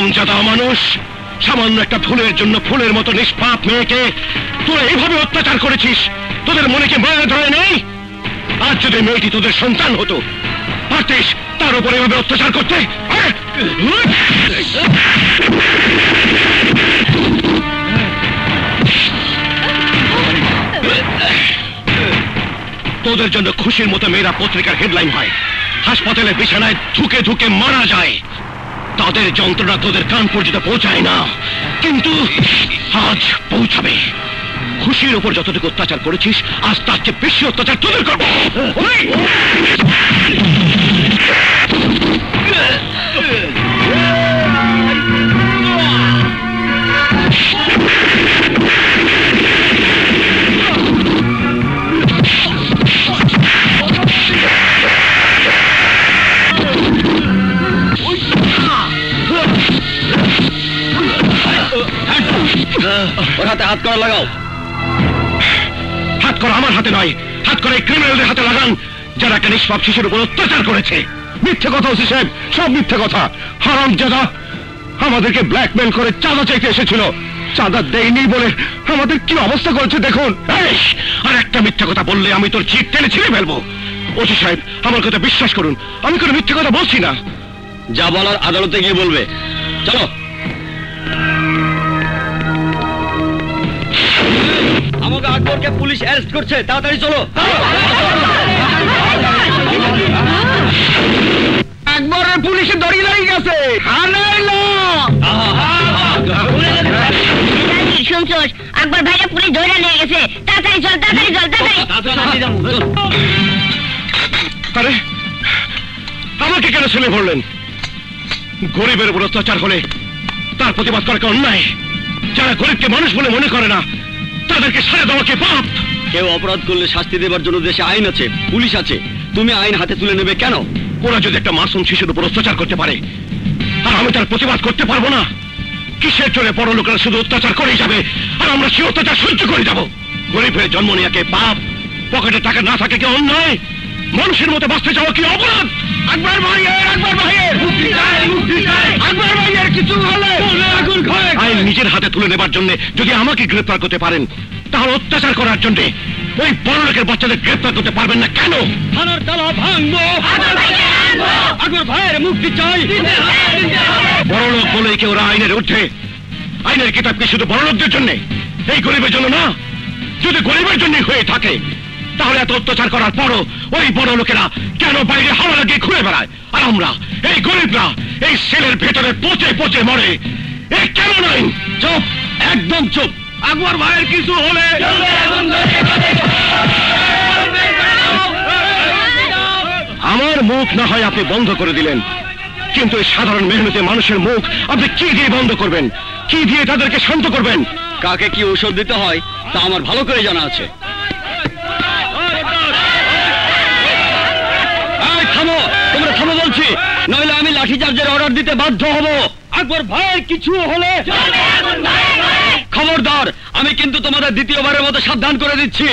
হারামজাদা মানুষ, সামান্য একটা ভুলের জন্য ফুলের মতো নিষ্পাপ মেয়েকে তোরা এইভাবে অত্যাচার করেছিস। তোদের মনে কি মায়া ধরে নেই? আজ যদি মেয়েটি তোদের সন্তান হতো, পারতিস তার উপরে এভাবে অত্যাচার করতে? তোদের জন্য খুশির মতো মেয়েরা পত্রিকার হেডলাইন হয়, হাসপাতালে বিছানায় ধুকে ধুকে মারা যায়। তাদের যন্ত্রণা তোদের কান পর্যন্ত পৌঁছায় না, কিন্তু আজ পৌঁছাবে। খুশির উপর যতটুকু অত্যাচার করেছিস, আজ তার চেয়ে বেশি অত্যাচার তোদের করবো। ওর হাতে হাত করা লাগাও। হাত করা আমার হাতে নয়, হাত করা এই ক্রিমিনালদের হাতে লাগান, যারা একটা নিষ্পাপ শিশুর উপর অত্যাচার করেছে। মিথ্যে কথা ওসি সাহেব, সব মিথ্যে কথা। হারামজাদা আমাদেরকে ব্ল্যাকমেল করে চাঁদা চাইতে এসেছিল, চাঁদা দেয়নি বলে আমাদের কি অবস্থা করেছে দেখুন। আর একটা মিথ্যে কথা বললে আমি তোর জিভ টেনে ছিঁড়ে ফেলবো। ওসি সাহেব আমার কথা বিশ্বাস করুন, আমি কোনো মিথ্যে কথা বলছি না। যা বলার আদালতে গিয়ে বলবে। চলো। আমাকে আকবরকে পুলিশ অ্যারেস্ট করছে, তাড়াতাড়ি চলো। আকবরের পুলিশে দড়ি লাগিয়ে গেছে। শুনছোস, আকবর ভাইকে পুলিশ ধরে নিয়ে গেছে। তাড়াতাড়ি চল, তাড়াতাড়ি চল, তাড়াতাড়ি। আরে আমাকে কেন ছেলে ভরলেন? গরিবের উপর অত্যাচার হলে তার প্রতিবাদ করা অন্যায়। যারা গরিবকে মানুষ বলে মনে করে না, তাদেরকে সাজা দেওয়াকে পাপ। কেউ অপরাধ করলে শাস্তি দেবার জন্য দেশে আইন আছে, পুলিশ আছে। তুমি আইন হাতে তুলে নেবে কেন? ওরা যদি একটা মাসুম শিশুর উপর অত্যাচার করতে পারে, আর আমি তার প্রতিবাদ করতে পারবো না, কিসের জোরে বড় লোকেরা শুধু অত্যাচার করেই যাবে, আর আমরা সে অত্যাচার সহ্য করে যাব? গরিব হয়ে জন্ম নেওয়াকে পাপ, পকেটে টাকা না থাকে কি অন্যায়? মানুষের মতো বাঁচতে যাওয়া কি অপরাধ? আকবর ভাইয়ের, আকবর ভাইয়ের মুক্তি চাই, মুক্তি চাই। আকবর ভাইয়ের কিছু হলে আইন নিজের হাতে তুলে নেবার জন্য যদি আমাকে গ্রেফতার করতে পারেন, তাহলে অত্যাচার করার জন্য ওই বড় লোকের বাচ্চাদের গ্রেফতার করতে পারবেন না কেন? থানার তালা ভাঙবো, আকবর ভাইয়ের মুক্তি চাই। বড় লোক বলে কেউ ওরা আইনের ঊর্ধ্বে। আইনের কিতাব কি শুধু বড় লোকদের জন্য, এই গরিবের জন্য না? যদি গরিবের জন্য হয়ে থাকে, তাহলে এত অত্যাচার করার পরও ওই বড় লোকেরা কেন বাইরে হাওয়া লাগিয়ে ঘুরে বেড়ায়, আর আমরা এই গরিবরা এই সেলের ভেতরে পচে পচে মরে? এ কেন নয়? চুপ, একদম চুপ। আকবর ভাইয়ের কিছু হলে আমার মুখ না হয় আপনি বন্ধ করে দিলেন, কিন্তু এই সাধারণ মেহনতি মানুষের মুখ আপনি কি দিয়ে বন্ধ করবেন? কি দিয়ে তাদেরকে শান্ত করবেন? কাকে কি ঔষধ দিতে হয় তা আমার ভালো করে জানা আছে। থামো, তোমরা থামো বলছি, নইলে আমি লাঠিচার্জের অর্ডার দিতে বাধ্য হব। আকবর ভাইয়ের কিছু হলে খবরদার, আমি কিন্তু তোমাদের দ্বিতীয়বারের মতো সাবধান করে দিচ্ছি,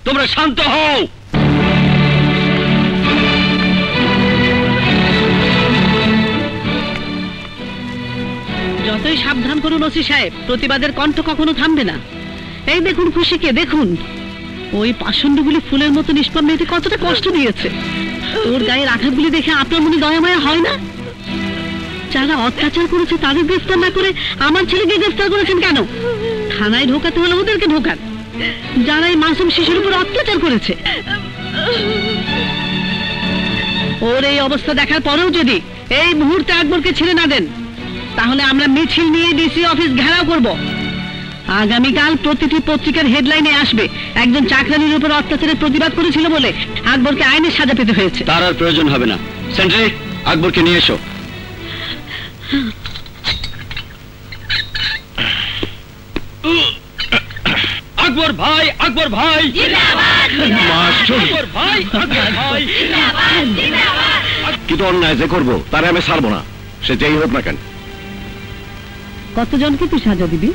তোমরা শান্ত হও। যতই সাবধান করুন ওসি সাহেব, প্রতিবাদের কণ্ঠ কখনো থামবে না। এই দেখুন খুশিকে, দেখুন ওই পাষণ্ডগুলি ফুলের মতো নিষ্পাপ মেয়েটি কতটা কষ্ট দিয়েছে। ওর গায়ের আঘাতগুলি দেখে আপনার মনে দয়া মায়া হয় না? যারা অত্যাচার করেছে তাদের গ্রেফতার না করে আমার ছেলেকে গ্রেফতার করেছেন কেন? থানায় ঢোকাতে হলে ওদেরকে ঢোকান, যারা এই মাসুম শিশুর উপর অত্যাচার করেছে। ওর এই অবস্থা দেখার পরেও যদি এই মুহূর্তে আকবরকে ছেড়ে না দেন, তাহলে আমরা মিছিল নিয়ে ডিসি অফিস ঘেরাও করব। আগামীকাল প্রতিটি পত্রিকার হেডলাইনে আসবে একজন চাকরানির উপর অত্যাচারের প্রতিবাদ করেছিল বলে আকবরকে আইনের সাজা পেতে হয়েছে। তার আর প্রয়োজন হবে না। সেন্ট্রি, আকবরকে নিয়ে এসো। আকবর ভাই, আকবর ভাই আকবর ভাই, আকবর ভাই। কিন্তু অন্যায় যে করবো তারে আমি ছাড়বো না, সে যেই হোক না কেন। কতজনকে তুই সাজা দিবি?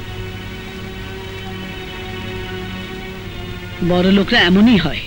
বড় লোকরা এমনই হয়।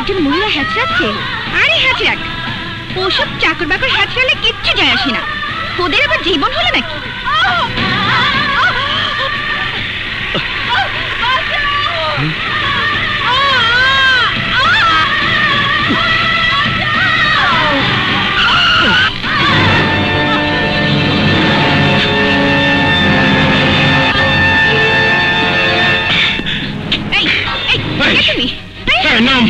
একজন মহিলা হ্যাচড়াচ্ছে। আরে হ্যাচড়াক, ওসব চাকর বাকর হ্যাচড়ালে কিচ্ছু যায় আসে না। ওদের আবার জীবন হলো নাকি? নাম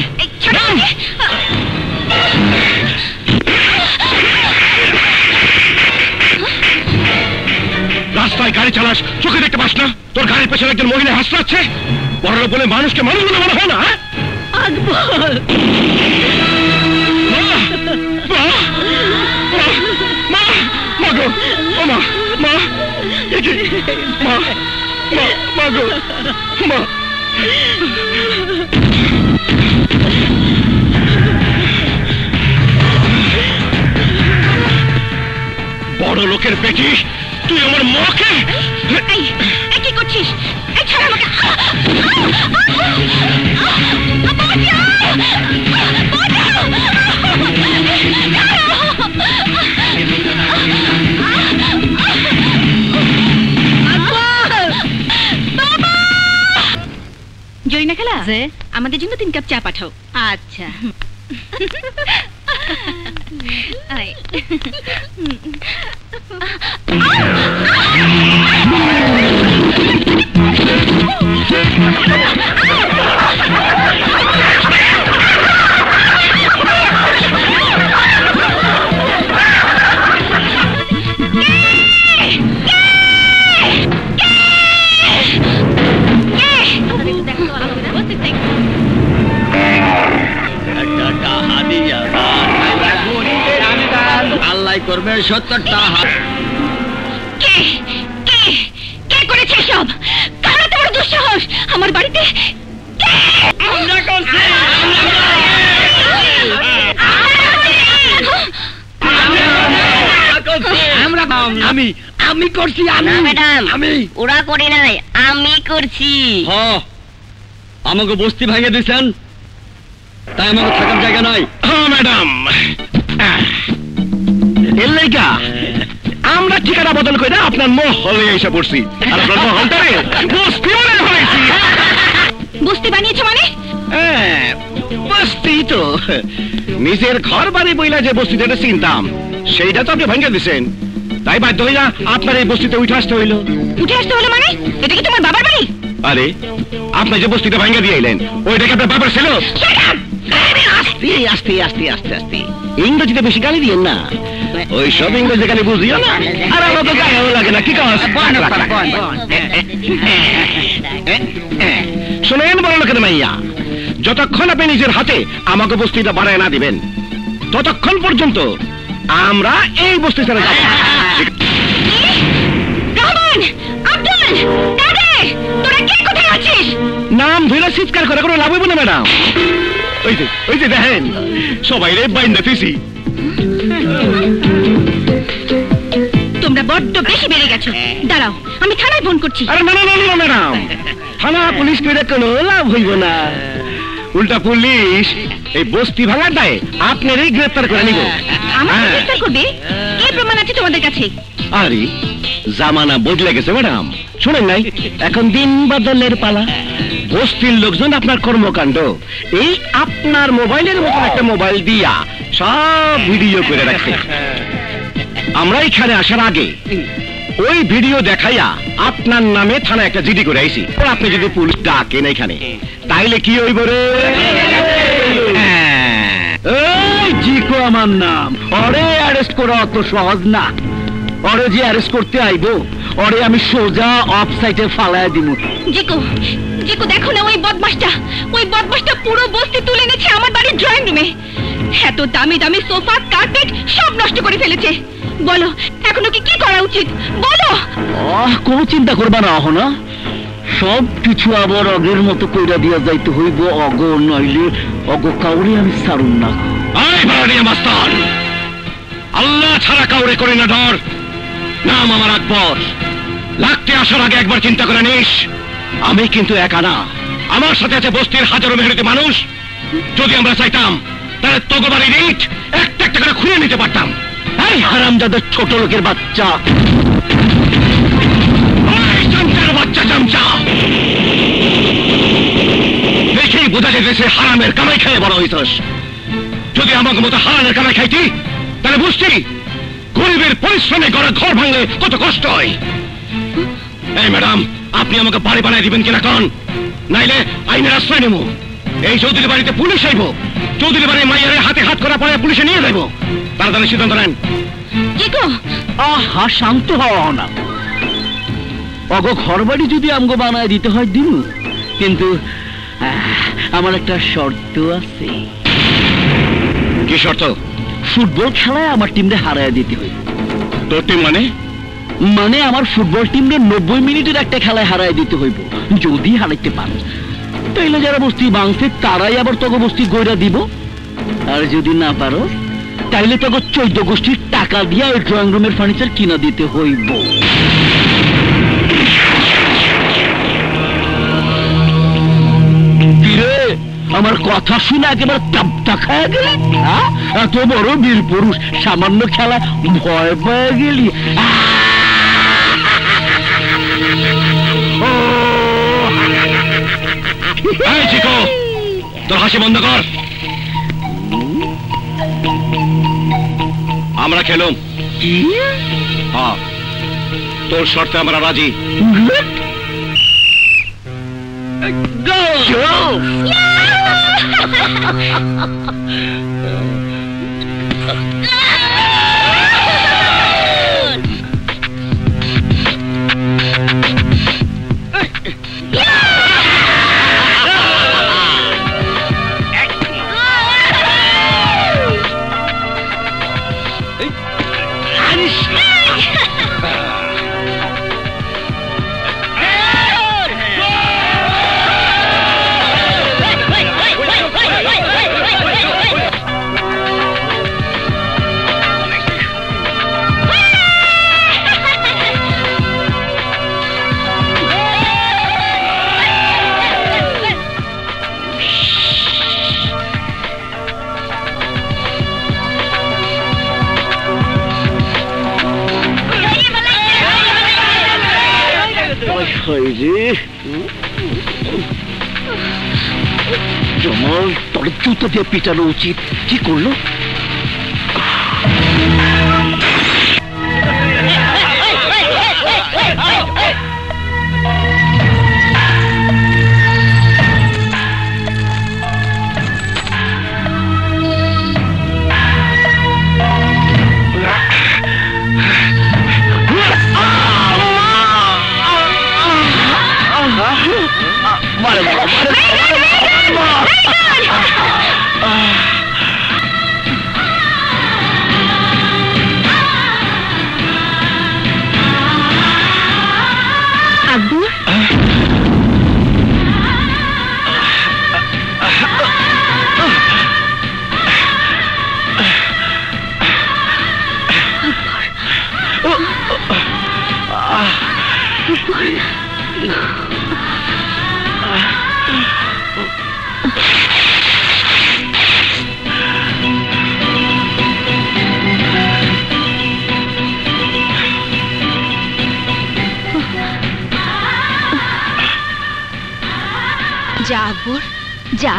রাস্তায় গাড়ি চালাস, চোখে দেখতে পাস না? তোর গাড়ির পেছনে একজন মহিলা হাসছে। বড় লোক বলে মানুষকে মানুষ বলে মনে হয় না? আকবর, বড় লোকের বেটি, তুই আমার মাকে কি করছিস? জরিনা খেলা, আমাদের জন্য 3 কাপ চা পাঠাও। আচ্ছা। আল্লাহ করবে 70টা। কে করেছে সব? কারা তোমার দুঃসাহস আমার বাড়িতে? আমরা করছি। আমি করছি। আমি ওরা করে নাই, আমি করছি। আমাকে বস্তি ভাঙে দিয়েছেন, তাই আমাকে থাকার জায়গা নাই। হ্যাঁ ম্যাডাম, এর লাইগা আমরা ঠিকানা বদল করে আপনার মহলে এসে পড়ছি। আর আপনার মহলটারে বস্তি মনে হয়েছি। বস্তি বানিয়েছো মানে? বস্তি তো নিজের ঘর বাড়ি বইলা যে বস্তিটা চিনতাম, সেইটা তো আপনি ভাঙে দিচ্ছেন। তাই বাধ্য হইলা আপনার এই বস্তিতে উঠে আসতে হইলো। উঠে আসতে হলো মানে? এটা কি তোমার বাবার বাড়ি? আরে আপনি যে বস্তিটা ভাঙে দিয়ে এলেন, ওইটা কি আপনার বাবার ছিল? আস্তে আস্তে আস্তে আস্তে আস্তে ইংরেজিতে বেশি গালি দিয়েন না। ওই সব ইংরেজি গালি বুঝিও না, আর আমার তো গায়েও লাগে না। কি কাজ শোনেন বড় লোকের মাইয়া, যতক্ষণ আপনি নিজের হাতে আমাকে বস্তিটা বাড়ায় না দিবেন, ততক্ষণ পর্যন্ত আমরা এই বস্তি ছেড়ে যাব। রহমান, আব্দুল, কাদের, তোরা কে কোথায় আছিস? নাম ধরে চিৎকার করে কোনো লাভ হইব না ম্যাডাম। ওই যে দেখেন সবাই রে বাইন্দা ফিসি। তোমরা বড্ড বেশি বেড়ে গেছো। দাঁড়াও, আমি থানায় ফোন করছি। আরে না না না ম্যাডাম, থানা পুলিশ করে কোনো লাভ হইব না। উল্টা পুলিশ এই বস্তি ভাঙার দায়ে আপনারই গ্রেফতার করে নিব। আমাকে গ্রেফতার করবে? কি প্রমাণ আছে তোমাদের কাছে? আরে জামানা বদলে গেছে ম্যাডাম, শুনেন নাই? এখন দিন বদলের পালা। বস্তির লোকজন আপনার কর্মকাণ্ড এই আপনার মোবাইলের মতো একটা মোবাইল দিয়া সব ভিডিও করে রাখছে। আমরা এখানে আসার আগে ওই ভিডিও দেখাইয়া আপনার নামে থানা একটা জিডি করে আইছি। আপনি যদি পুলিশ ডাকেন এখানে, তাইলে কি হইব রে? এই জিকো আমার নাম। ওরে অ্যারেস্ট করা অত সহজ না। ওরে যে অ্যারেস্ট করতে আইবো, ওরে আমি সোজা অফ সাইডে ফালায় দিব। জিকো, জিকো দেখো না, ওই বদমাসটা পুরো বস্তি তুলে এনেছে আমার বাড়ির ড্রয়িং রুমে। এত দামি দামি সোফা, কার্পেট সব নষ্ট করে ফেলেছে। বলো এখনো কি করা উচিত? বলো। কোনো চিন্তা করবা না, না সব কিছু আবার আগের মতো কইরা দিয়া যাইতে হইব। অগ নইলে অগ কাউরে আমি ছাড়ুম না। আল্লাহ ছাড়া কাউরে করি না ডর। নাম আমার আকবর। লাগতে আসার আগে একবার চিন্তা করে নিস, আমি কিন্তু একা না, আমার সাথে আছে বস্তির হাজারো মেহনতি মানুষ। যদি আমরা চাইতাম তাহলে তোকে বাড়ির ইট একটা একটা করে খুঁড়ে নিতে পারতাম। এই হারামজাদার ছোট লোকের বাচ্চা, চামচার বাচ্চা চামচা, দেখেই বোঝা যেতেছে হারামের কামাই খেয়ে বড় হইতস। যদি আমাকে মতো হারামের কামাই খাইতি তাহলে বুঝতি গরিবের পরিশ্রমে গড়া ঘর ভাঙলে কত কষ্ট হয়। এই ম্যাডাম, আপনি আমাকে বাড়ি বানাই দিবেন কিনা কন, নাইলে আইনের আশ্রয় নেব। এই চৌধুরী বাড়িতে পুলিশ আইব, চৌধুরী বাড়ির মাইয়ারে হাতে হাত করা পরে পুলিশে নিয়ে যাইব। তাড়াতাড়ি সিদ্ধান্ত নেন। আহা শান্ত হও না। অগো ঘর বাড়ি যদি আমগো বানায় দিতে হয় দিন, কিন্তু আমার একটা শর্ত আছে। কি শর্ত? ফুটবল খেলায় আমার টিমরে হারায় দিতে হয়। তোর টিম মানে? মানে আমার ফুটবল টিমরে 90 মিনিটের একটা খেলায় হারায় দিতে হইব। যদি হারাইতে পারো তাইলে যারা বস্তি ভাঙছে তারাই আবার তোকে বস্তি গইরা দিব, আর যদি না পারো তাইলে তোকে 14 গোষ্ঠীর টাকা দিয়ে ওই ড্রয়িং রুমের ফার্নিচার কিনা দিতে হইব। আমার কথা শুনে একেবারে তাপ্তা খায় গেলি? এত বড় বীর পুরুষ, সামান্য খেলা ভয় পেয়ে গেলি? চিকো, তোর হাসি বন্ধ কর। আমরা খেলুম। হ্যাঁ, তোর শর্তে আমরা রাজি। জমাল, তোর জুতো দিয়ে পিটানো উচিত। কি করলো? যা আকবর, যা।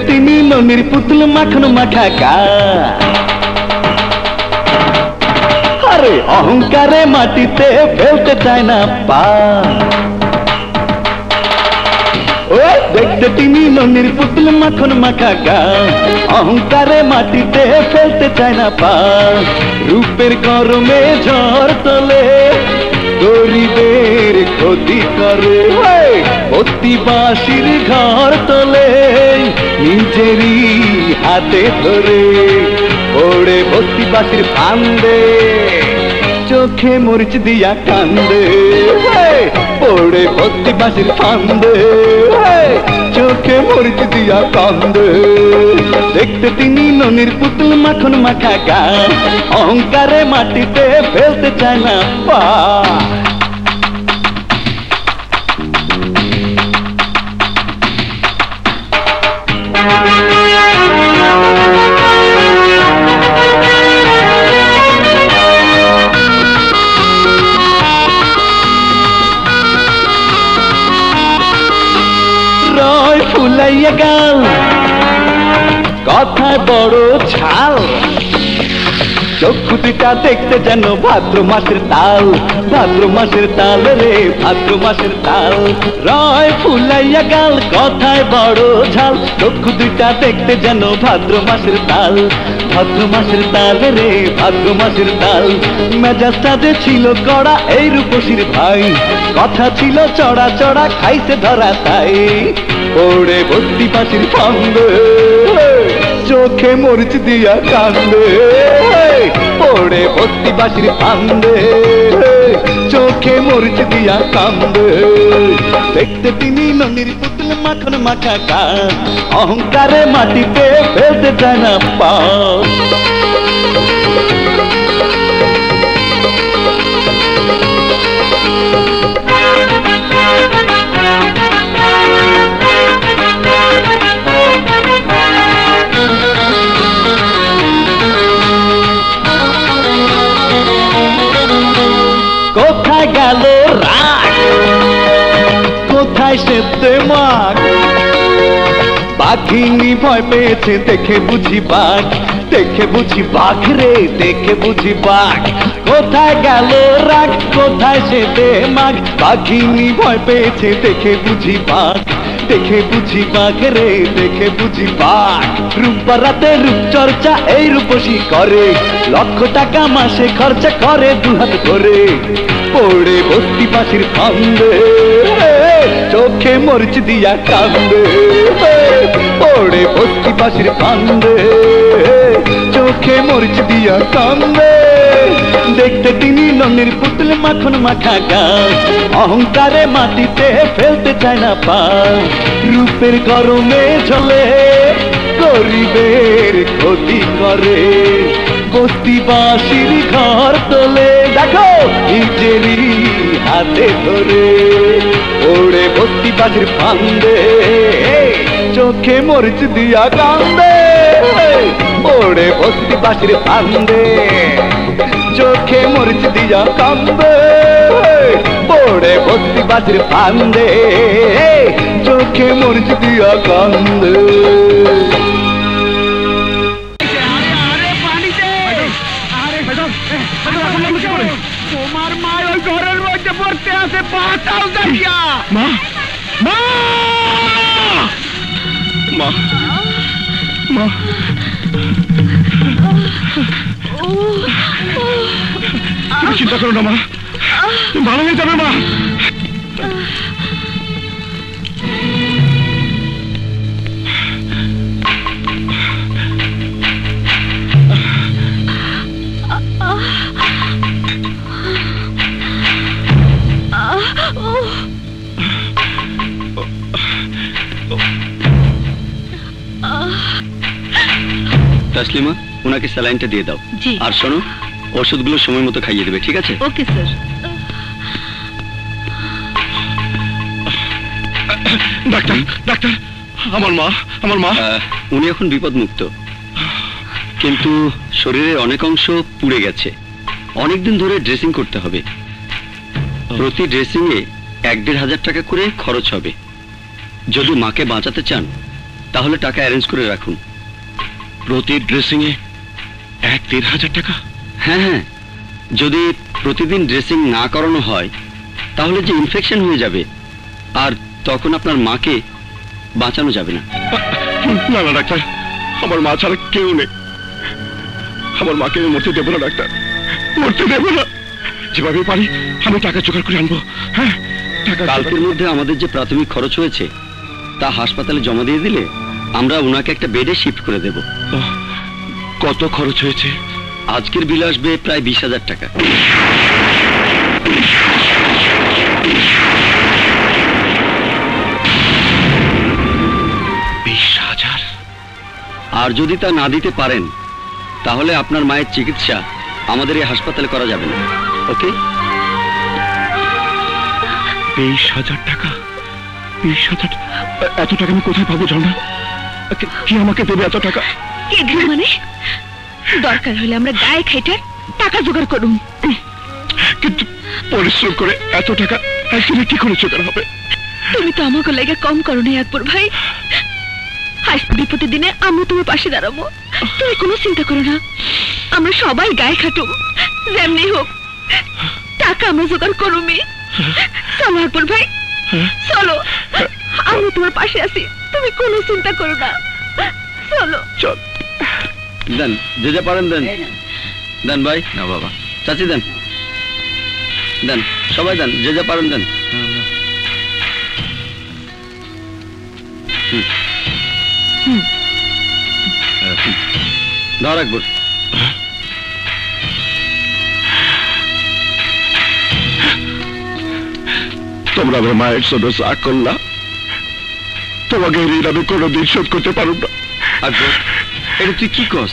তিনি ননির পুতুল মাখন মাখাকা, আরে অহংকারে মাটিতে ফেলতে চায় না পা ও দেখতে তিনি ননির পুতুল মাখন মাখা গা অহংকারে মাটিতে ফেলতে চায় না পা রূপের গরমে ঝড় তোলে গরিবের ক্ষতি করে অতিবাসীর ঘর তোলে নিজেরই হাতে ধরে ওড়ে অতিবাসীর ফান্দে চোখে মরিচ দিয়া কান্দে পড়ে অতিবাসীর ফান্দে চোখে মরিচ দিয়া কান্দে দেখতে তিনি ননির পুতুল মাখন মাখা গা অহংকারে মাটিতে ফেলতে চায় না পা ফুলাইয়া গাল কথায় বড় ছাল চক্ষু দুটা দেখতে যেন ভাদ্র মাসের তাল রে ভাদ্র মাসের তাল রয় ফুলাইয়া গাল কথায় বড় ঝাল চক্ষু দুটা দেখতে যেন ভাদ্র মাসের তাল রে ভাদ্র মাসের তাল মেজাজটা যে ছিল কড়া এই রূপসীর ভাই কথা ছিল চড়া চড়া খাইছে ধরা তাই ওড়ে ভর্তি পাশির ফান্দে চোখে মরিচ দিয়া কান্দে ওড়ে ভর্তি পাশির ফান্দে চোখে মরিচ দিয়া কান্দে দেখতে তিনি ননির পুতুল মাখন মাখা গা অহংকারে মাটিতে ফেলতে চায় না পা কোথায় গেল রাগ কোথায় সেতে মাগ বাঘিনী ভয় পেয়েছে দেখে বুঝি বাঘ রে দেখে বুঝি বাঘ কোথায় গেল রাগ কোথায় সেতে মাগ বাঘিনী ভয় পেয়েছে দেখে বুঝি বাঘ রে দেখে বুঝি বাঘ রূপরাতে রূপচর্চা এই রূপসী করে লক্ষ টাকা মাসে খরচা করে দুহাত করে পড়ে ভর্তি পাশির ফান্দে চোখে মরিচ দিয়া কান্দে পড়ে ভর্তি পাশির ফান্দে চোখে মরিচ দিয়া কান্দে দেখতে তিনি ননির পুতুল মাখন মাখা গা অহংকারে মাটিতে ফেলতে চায় না পা রূপের গরমে ঝলে গরিবের ক্ষতি করে বস্তিবাসীর ঘর তোলে দেখো নিজেরই হাতে ধরে ওড়ে বস্তিবাসীর ফান্দে চোখে মরিচ দিয়া কান্দে ওড়ে বস্তিবাসীর ফান্দে চোখে মরিচ দিয়া কান্দে ওড়ে বস্তিবাসীর ফান্দে চোখে মরিচ দিয়া কান্দে তোমার মা ওই ঘরের মধ্যে পড়তে আছে পাতাল দেখিয়া মা মা মা মা তুমি চিন্তা করো না মা তুমি ভালো হয়ে যাবে মা তাসলিমা ওনাকে স্যালাইনটা দিয়ে দাও আর শোনো ওষুধগুলো সময় মতো খাইয়ে দেবে ঠিক আছে ওকে স্যার ডাক্তার ডাক্তার আমার মা উনি এখন বিপদমুক্ত কিন্তু শরীরের অনেক অংশ পুড়ে গেছে অনেকদিন ধরে ড্রেসিং করতে হবে প্রতি ড্রেসিং এ 1-1.5 টাকা করে খরচ হবে যদি মাকে বাঁচাতে চান তাহলে টাকা অ্যারেঞ্জ করে রাখুন প্রতি ড্রেসিং এ 1-1.5 টাকা হ্যাঁ হ্যাঁ যদি প্রতিদিন ড্রেসিং না করানো হয় তাহলে যে ইনফেকশন হয়ে যাবে, আর তখন আপনার মাকে বাঁচানো যাবে না। না না ডাক্তার, আমার মা ছাড়া কেউ নেই। আমার মাকে আমি মরতে দেবো না ডাক্তার, মরতে দেবো না। যেভাবে পারি আমি টাকা জোগাড় করে আনবো। হ্যাঁ, টাকা কালকের মধ্যে আমাদের যে প্রাথমিক খরচ হয়েছে তা হাসপাতালে জমা দিয়ে দিলে আমরা ওনাকে একটা বেডে শিফট করে দেব। কত খরচ হয়েছে? আজকের বিল আসবে প্রায় 20,000 টাকা। 20,000? আর যদি তা না দিতে পারেন তাহলে আপনার মায়ের চিকিৎসা আমাদের এই হাসপাতালে করা যাবে না। ওকে? 20,000 টাকা? 20,000? এত টাকা আমি কোথায় পাবো জানা? কি আমাকে দেবে এত টাকা? কে দিবে মানে? দরকার হলে আমরা গায়ে খাইটার টাকা জোগাড় করুম। কিন্তু পরিশ্রম করে এত টাকা একদিনে কি করে জোগাড় হবে? তুমি তো আমাকে লেগে কম করো না আকবর ভাই। আজ বিপদের দিনে আমি তোমার পাশে দাঁড়াবো, তুমি কোনো চিন্তা করো না। আমরা সবাই গায়ে খাটুম, যেমনি হোক টাকা আমরা জোগাড় করুমি। চলো আকবর ভাই, চলো, আমি তোমার পাশে আছি, তুমি কোনো চিন্তা করো না। চলো চল। দেন, যে যা পারেন দেন। দেন ভাই। না বাবা। চাচি দেন, দেন, সবাই দেন, যে যা পারেন দেন। ধর আকবর। তোমরা আমার মায়ের জন্য যা করলা, তোমাকে ঋণ আমি কোনোদিন শোধ করতে পারব না। আকবর, এটা তুই কি কস?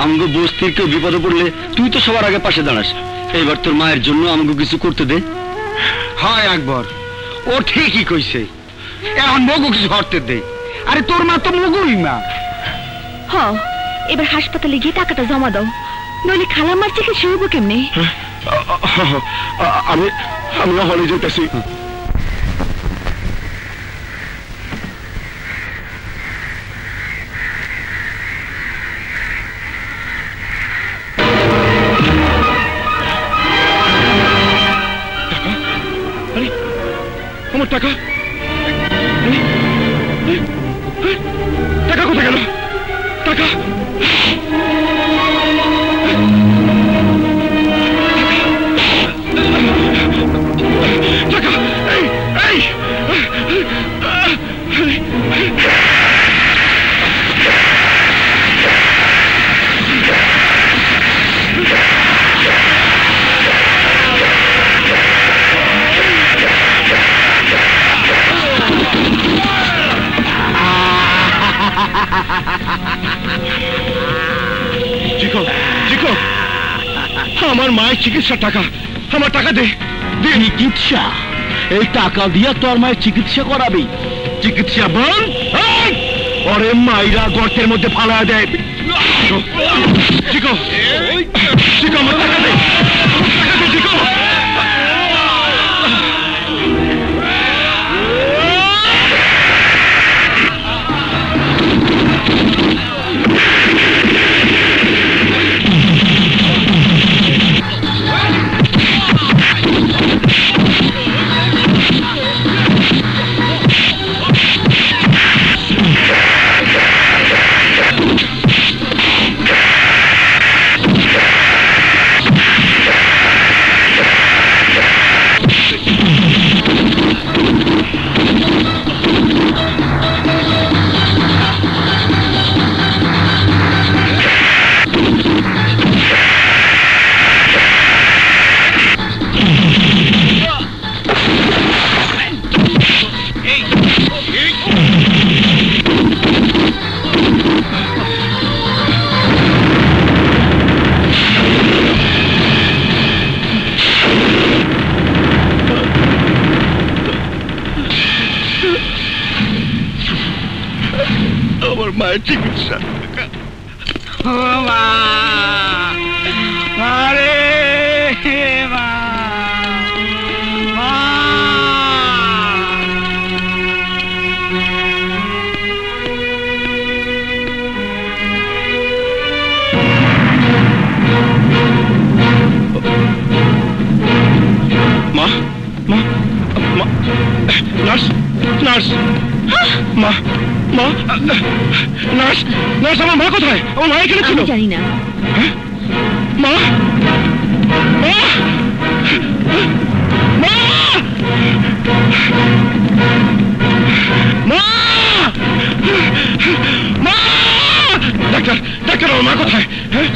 আমগো বস্তির কেউ বিপদে পড়লে তুই তো সবার আগে পাশে দাঁড়াস। এইবার তোর মায়ের জন্য আমাকে কিছু করতে দে। হয় আকবর, ও ঠিকই কইছে, এখন মগু কিছু করতে দে। আরে তোর মা তো মগুই মা। হ, এবার হাসপাতালে গিয়ে টাকাটা জমা দাও, নইলে খালাম্মার চিকিৎসা হইব কেমনে? আমি হলে যেতেছি। আমার টাকা, টাকা কোথায় গেল? টাকা, টাকা, এই এই আমার মায়ের চিকিৎসার টাকা, আমার টাকা দে। চিকিৎসা? এই টাকা দিয়া তোর মায়ের চিকিৎসা করাবি? চিকিৎসা বল, ওরে মাইরা গর্তের মধ্যে ফালা দেয়। চিকো, চিকো, আমার টাকা দে, টাকা দে চিকো। আমার মায়ের চিকিৎসা। আরে মা, নার্স নার্স মা মা নার্স নার্স আমার মা কোথায়? আমার মা এখানে ছিল। জানি না। মা মা মা মা মা ডাক্তার ডাক্তার আমার মা কোথায়?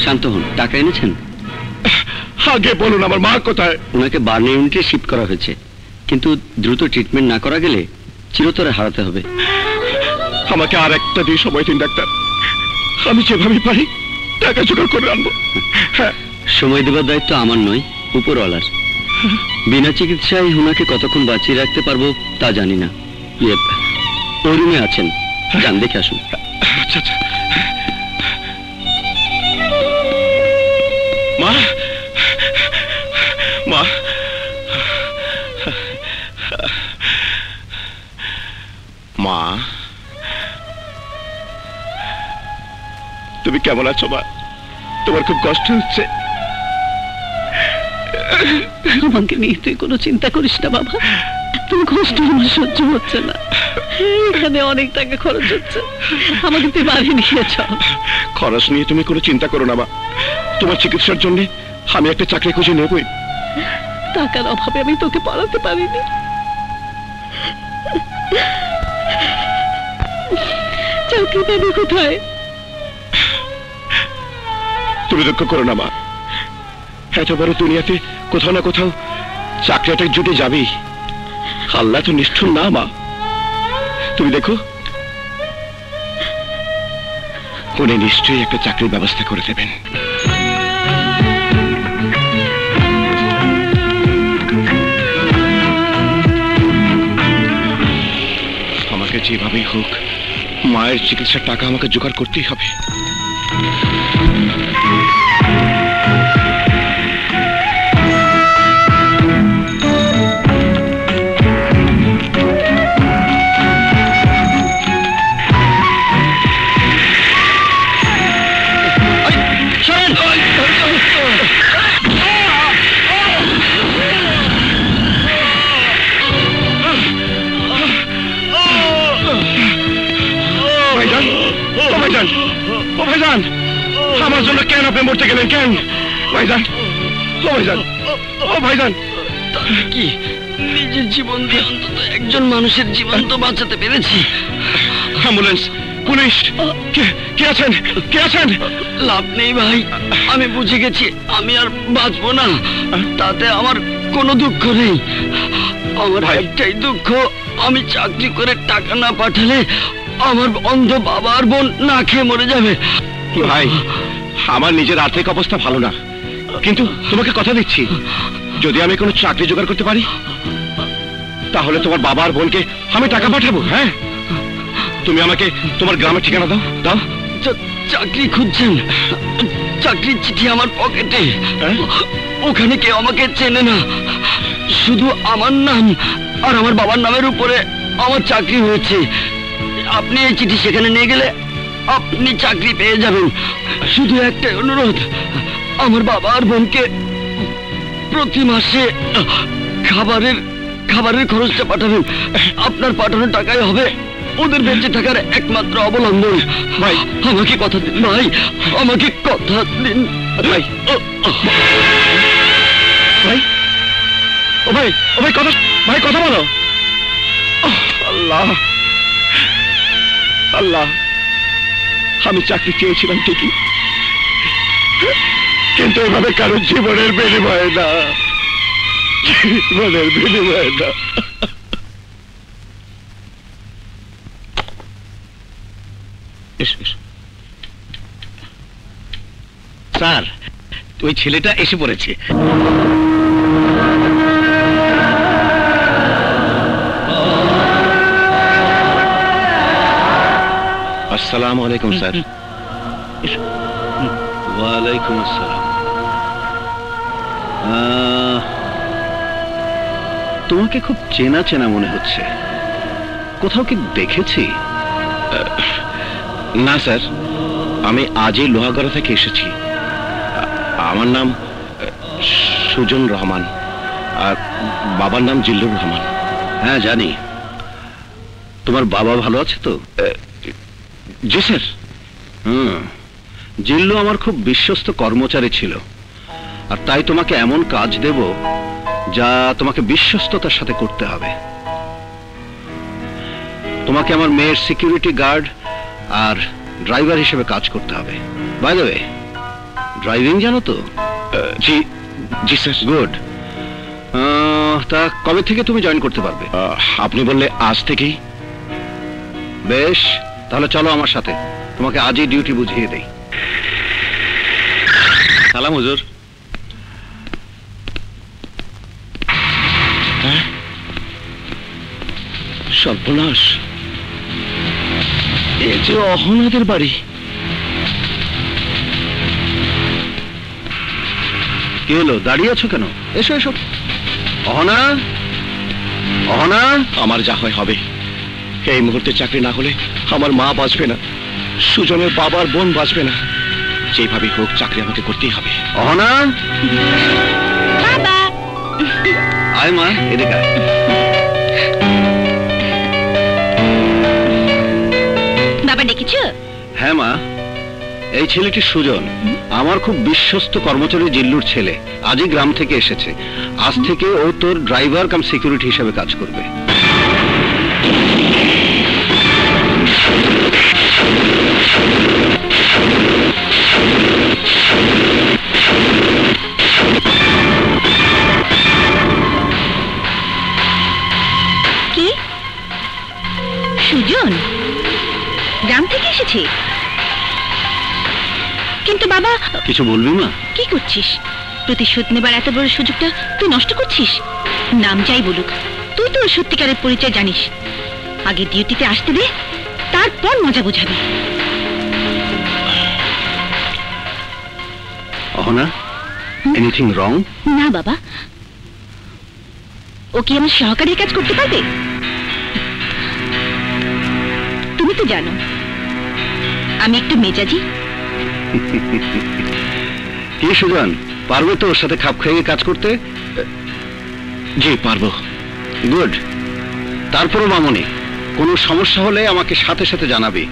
শান্ত হন, টাকা এনেছেন? আগে বলুন আমার মা কোথায়? ওনাকে বার্ন ইউনিটে শিফট করা হয়েছে, কিন্তু দ্রুত ট্রিটমেন্ট না করা গেলে চিরতরে হারাতে হবে। আমাকে আর একটা দিন সময় দিন ডাক্তার, আমি যেভাবে পারি টাকা জোগাড় করে আনবো। হ্যাঁ, সময় দেবার দায়িত্ব আমার নয়, উপরওয়ালার। বিনা চিকিৎসায় ওনাকে কতক্ষণ বাঁচিয়ে রাখতে পারবো তা জানি না। ওই রুমে আছেন, যান দেখে আসুন। আচ্ছা আচ্ছা। মা মা মা তুমি কেমন আছো মা? তোমার খুব কষ্ট হচ্ছে? আমাকে নিয়ে তুই কোনো চিন্তা করিস না বাবা, তুমি কষ্ট আমার সহ্য হচ্ছে না। এখানে অনেক টাকা খরচ হচ্ছে, আমাকে তুই বাড়ি নিয়ে চল। খরচ নিয়ে তুমি কোনো চিন্তা করো না মা, তোমার চিকিৎসার জন্য আমি একটা চাকরি খুঁজে নেবই। টাকার অভাবে আমি তোকে পড়াতে পারিনি। চাকরি পাবি কোথায়? তুমি দুঃখ করো না মা, এত বড় দুনিয়াতে কোথাও না কোথাও চাকরিটা জুটে যাবেই। আল্লাহ তো নিষ্ঠুর না মা, তুমি দেখো উনি নিশ্চয়ই একটা চাকরির ব্যবস্থা করে দেবেন। আমাকে যেভাবেই হোক মায়ের চিকিৎসার টাকা আমাকে জোগাড় করতেই হবে। আমার জন্য কেন আপনি মরতে গেলেন? কেন ভাইজান? ও ভাইজান, ও ভাইজান, কি নিজের জীবন দিয়ে অন্তত একজন মানুষের জীবন তো বাঁচাতে পেরেছি। অ্যাম্বুলেন্স, পুলিশ, কে আছেন? কে আছেন? লাভ নেই ভাই, আমি বুঝে গেছি আমি আর বাঁচবো না। তাতে আমার কোনো দুঃখ নেই। আমার একটাই দুঃখ, আমি চাকরি করে টাকা না পাঠালে আমার অন্ধ বাবা আর বোন না খেয়ে মরে যাবে। ভাই, আমার নিজের আর্থিক অবস্থা ভালো না, কিন্তু তোমাকে কথা দিচ্ছি, যদি আমি কোনো চাকরি জোগাড় করতে পারি তাহলে তোমার বাবা আর বোনকে আমি টাকা পাঠাবো। হ্যাঁ, তুমি আমাকে তোমার গ্রামের ঠিকানা দাও। দাও। চাকরি খুঁজছেন? চাকরির চিঠি আমার পকেটে। ওখানে কেউ আমাকে চেনে না, শুধু আমার নাম আর আমার বাবার নামের উপরে আমার চাকরি হয়েছে। আপনি এই চিঠি সেখানে নিয়ে গেলে আপনি চাকরি পেয়ে যাবেন। শুধু একটাই অনুরোধ, আমার বাবা আর বোনকে প্রতি মাসে খাবারের খরচটা পাঠাবেন। আপনার পাঠানোর টাকাই হবে ওদের বেঁচে থাকার একমাত্র অবলম্বন। ভাই, আমাকে কথা দিন ভাই, আমাকে কথা দিন ভাই। ভাই, ও ভাই, ও ভাই, কথা, ভাই কথা বলো। আল্লাহ আল্লাহ, আমি চাকরি চেয়েছিলাম ঠিকই, কিন্তু এভাবে কারো জীবনের বিনিময় না, জীবনের বিনিময় না। স্যার, ওই ছেলেটা এসে পড়েছে। আসসালামু আলাইকুম স্যার। ওয়ালাইকুম আসসালাম। তোমাকে খুব চেনা চেনা মনে হচ্ছে, কোথাও কি দেখেছি? না স্যার, আমি আজই লোহাগড়া থেকে এসেছি। আমার নাম সুজন রহমান আর বাবার নাম জিল্লুর রহমান। হ্যাঁ জানি, তোমার বাবা ভালো আছে তো? জি স্যার। জিল্লু আমার খুব বিশ্বস্ত কর্মচারী ছিল, আর তাই তোমাকে এমন কাজ দেব যা তোমাকে বিশ্বস্ততার সাথে করতে হবে। তোমাকে আমার মেয়ের সিকিউরিটি গার্ড আর ড্রাইভার হিসেবে কাজ করতে হবে। বাই দ্য ওয়ে, ড্রাইভিং জানো তো? জি জি স্যার। গুড। তা কবে থেকে তুমি জয়েন করতে পারবে? আপনি বললে আজ থেকেই। বেশ, তাহলে চলো আমার সাথে, তোমাকে আজই ডিউটি বুঝিয়ে দেই। সালাম হুজুর। সর্বনাশ, এ যে অহনাদের বাড়ি। কি হলো, দাঁড়িয়ে আছো কেন? এসো এসো। অহনা, অহনা। আমার যা হয় হবে। এই মুহূর্তে চাকরি না হলে আমার মা বাঁচবে না, সুজনের বাবার বোন বাঁচবে না। যেভাবে হোক চাকরি আমাকে করতেই হবে। অহনা, বাবা। আয় মা, এদিকে আয়। বাবা ডেকেছো? হ্যাঁ মা, এই ছেলেটি সুজন, আমার খুব বিশ্বস্ত কর্মচারী জিল্লুর ছেলে। আজই গ্রাম থেকে এসেছে। আজ থেকে ও তোর ড্রাইভার কাম সিকিউরিটি হিসেবে কাজ করবে। কি সুজন গ্রাম থেকে এসেছে? কিন্তু বাবা। কিছু বলবি মা? কি করছিস? প্রতিশোধ নেবার এত বড় সুযোগটা তুই নষ্ট করছিস। নাম যাই বলুক, তুই তো ওর সত্যিকারের পরিচয় জানিস। আগে ডিউটিতে আসতে দে, তারপর মজা বুঝাবি। Ahana, anything wrong? না বাবা, ও কি আমার সহকারীর কাজ করতে পারবে? তুমি তো জানো আমি একটু মেজাজি। কি সুজন, পারবে তো ওর সাথে খাপ খাইয়ে কাজ করতে? জি পারবো। গুড। তারপরও মামনি, কোনো সমস্যা হলে আমাকে সাথে সাথে জানাবি।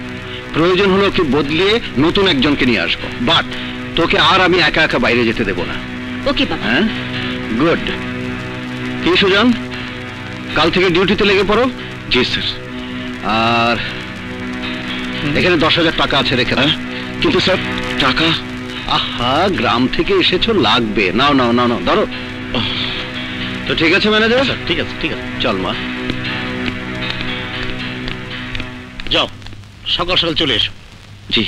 প্রয়োজন হলে ওকে বদলিয়ে নতুন একজনকে নিয়ে আসবো, বাট তোকে আর আমি একা একা বাইরে যেতে দেব না। ওকে বাবা। হ্যাঁ, গুড। কি সুজন, কাল থেকে ডিউটিতে লেগে পড়ো। জি স্যার। আর এখানে 10,000 টাকা আছে, রেখে দাও। কিন্তু স্যার টাকা। আহা, গ্রাম থেকে এসেছো, লাগবে। নাও নাও নাও নাও, ধরো। তো ঠিক আছে ম্যানেজার। ঠিক আছে ঠিক আছে, চল মা। যাও, সকাল সকাল চলে এসো। জি।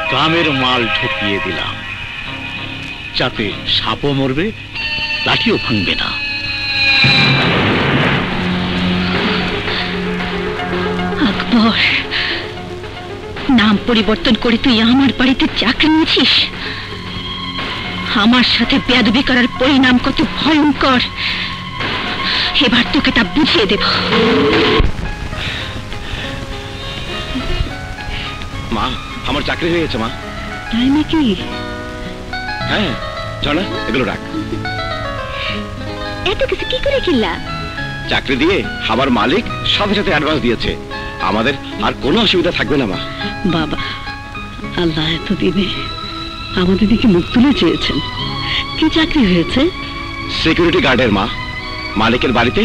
গ্রামের মাল ঢুকিয়ে দিলাম, যাতে সাপও মরবে, লাঠিও ভাঙবে না। আকবর, নাম পরিবর্তন করে তুই আমার বাড়িতে চাকরি নিয়েছিস। আমার সাথে বেয়াদবি করার পরিণাম কত ভয়ঙ্কর, এবার তোকে তা বুঝিয়ে দেব। মা, আমার চাকরি হয়ে গেছে মা। তাই নাকি? হ্যাঁ, জানা, এগুলো রাখ। এত কিছু কি করে কিনলা? চাকরি দিয়ে আমার মালিক সাথে সাথে অ্যাডভান্স দিয়েছে। আমাদের আর কোনো অসুবিধা থাকবে না মা। বাবা, আল্লাহ এতদিনে আমাদের দিকে মুখ তুলে চেয়েছেন। কি চাকরি হয়েছে? সিকিউরিটি গার্ডের মা। মালিকের বাড়িতে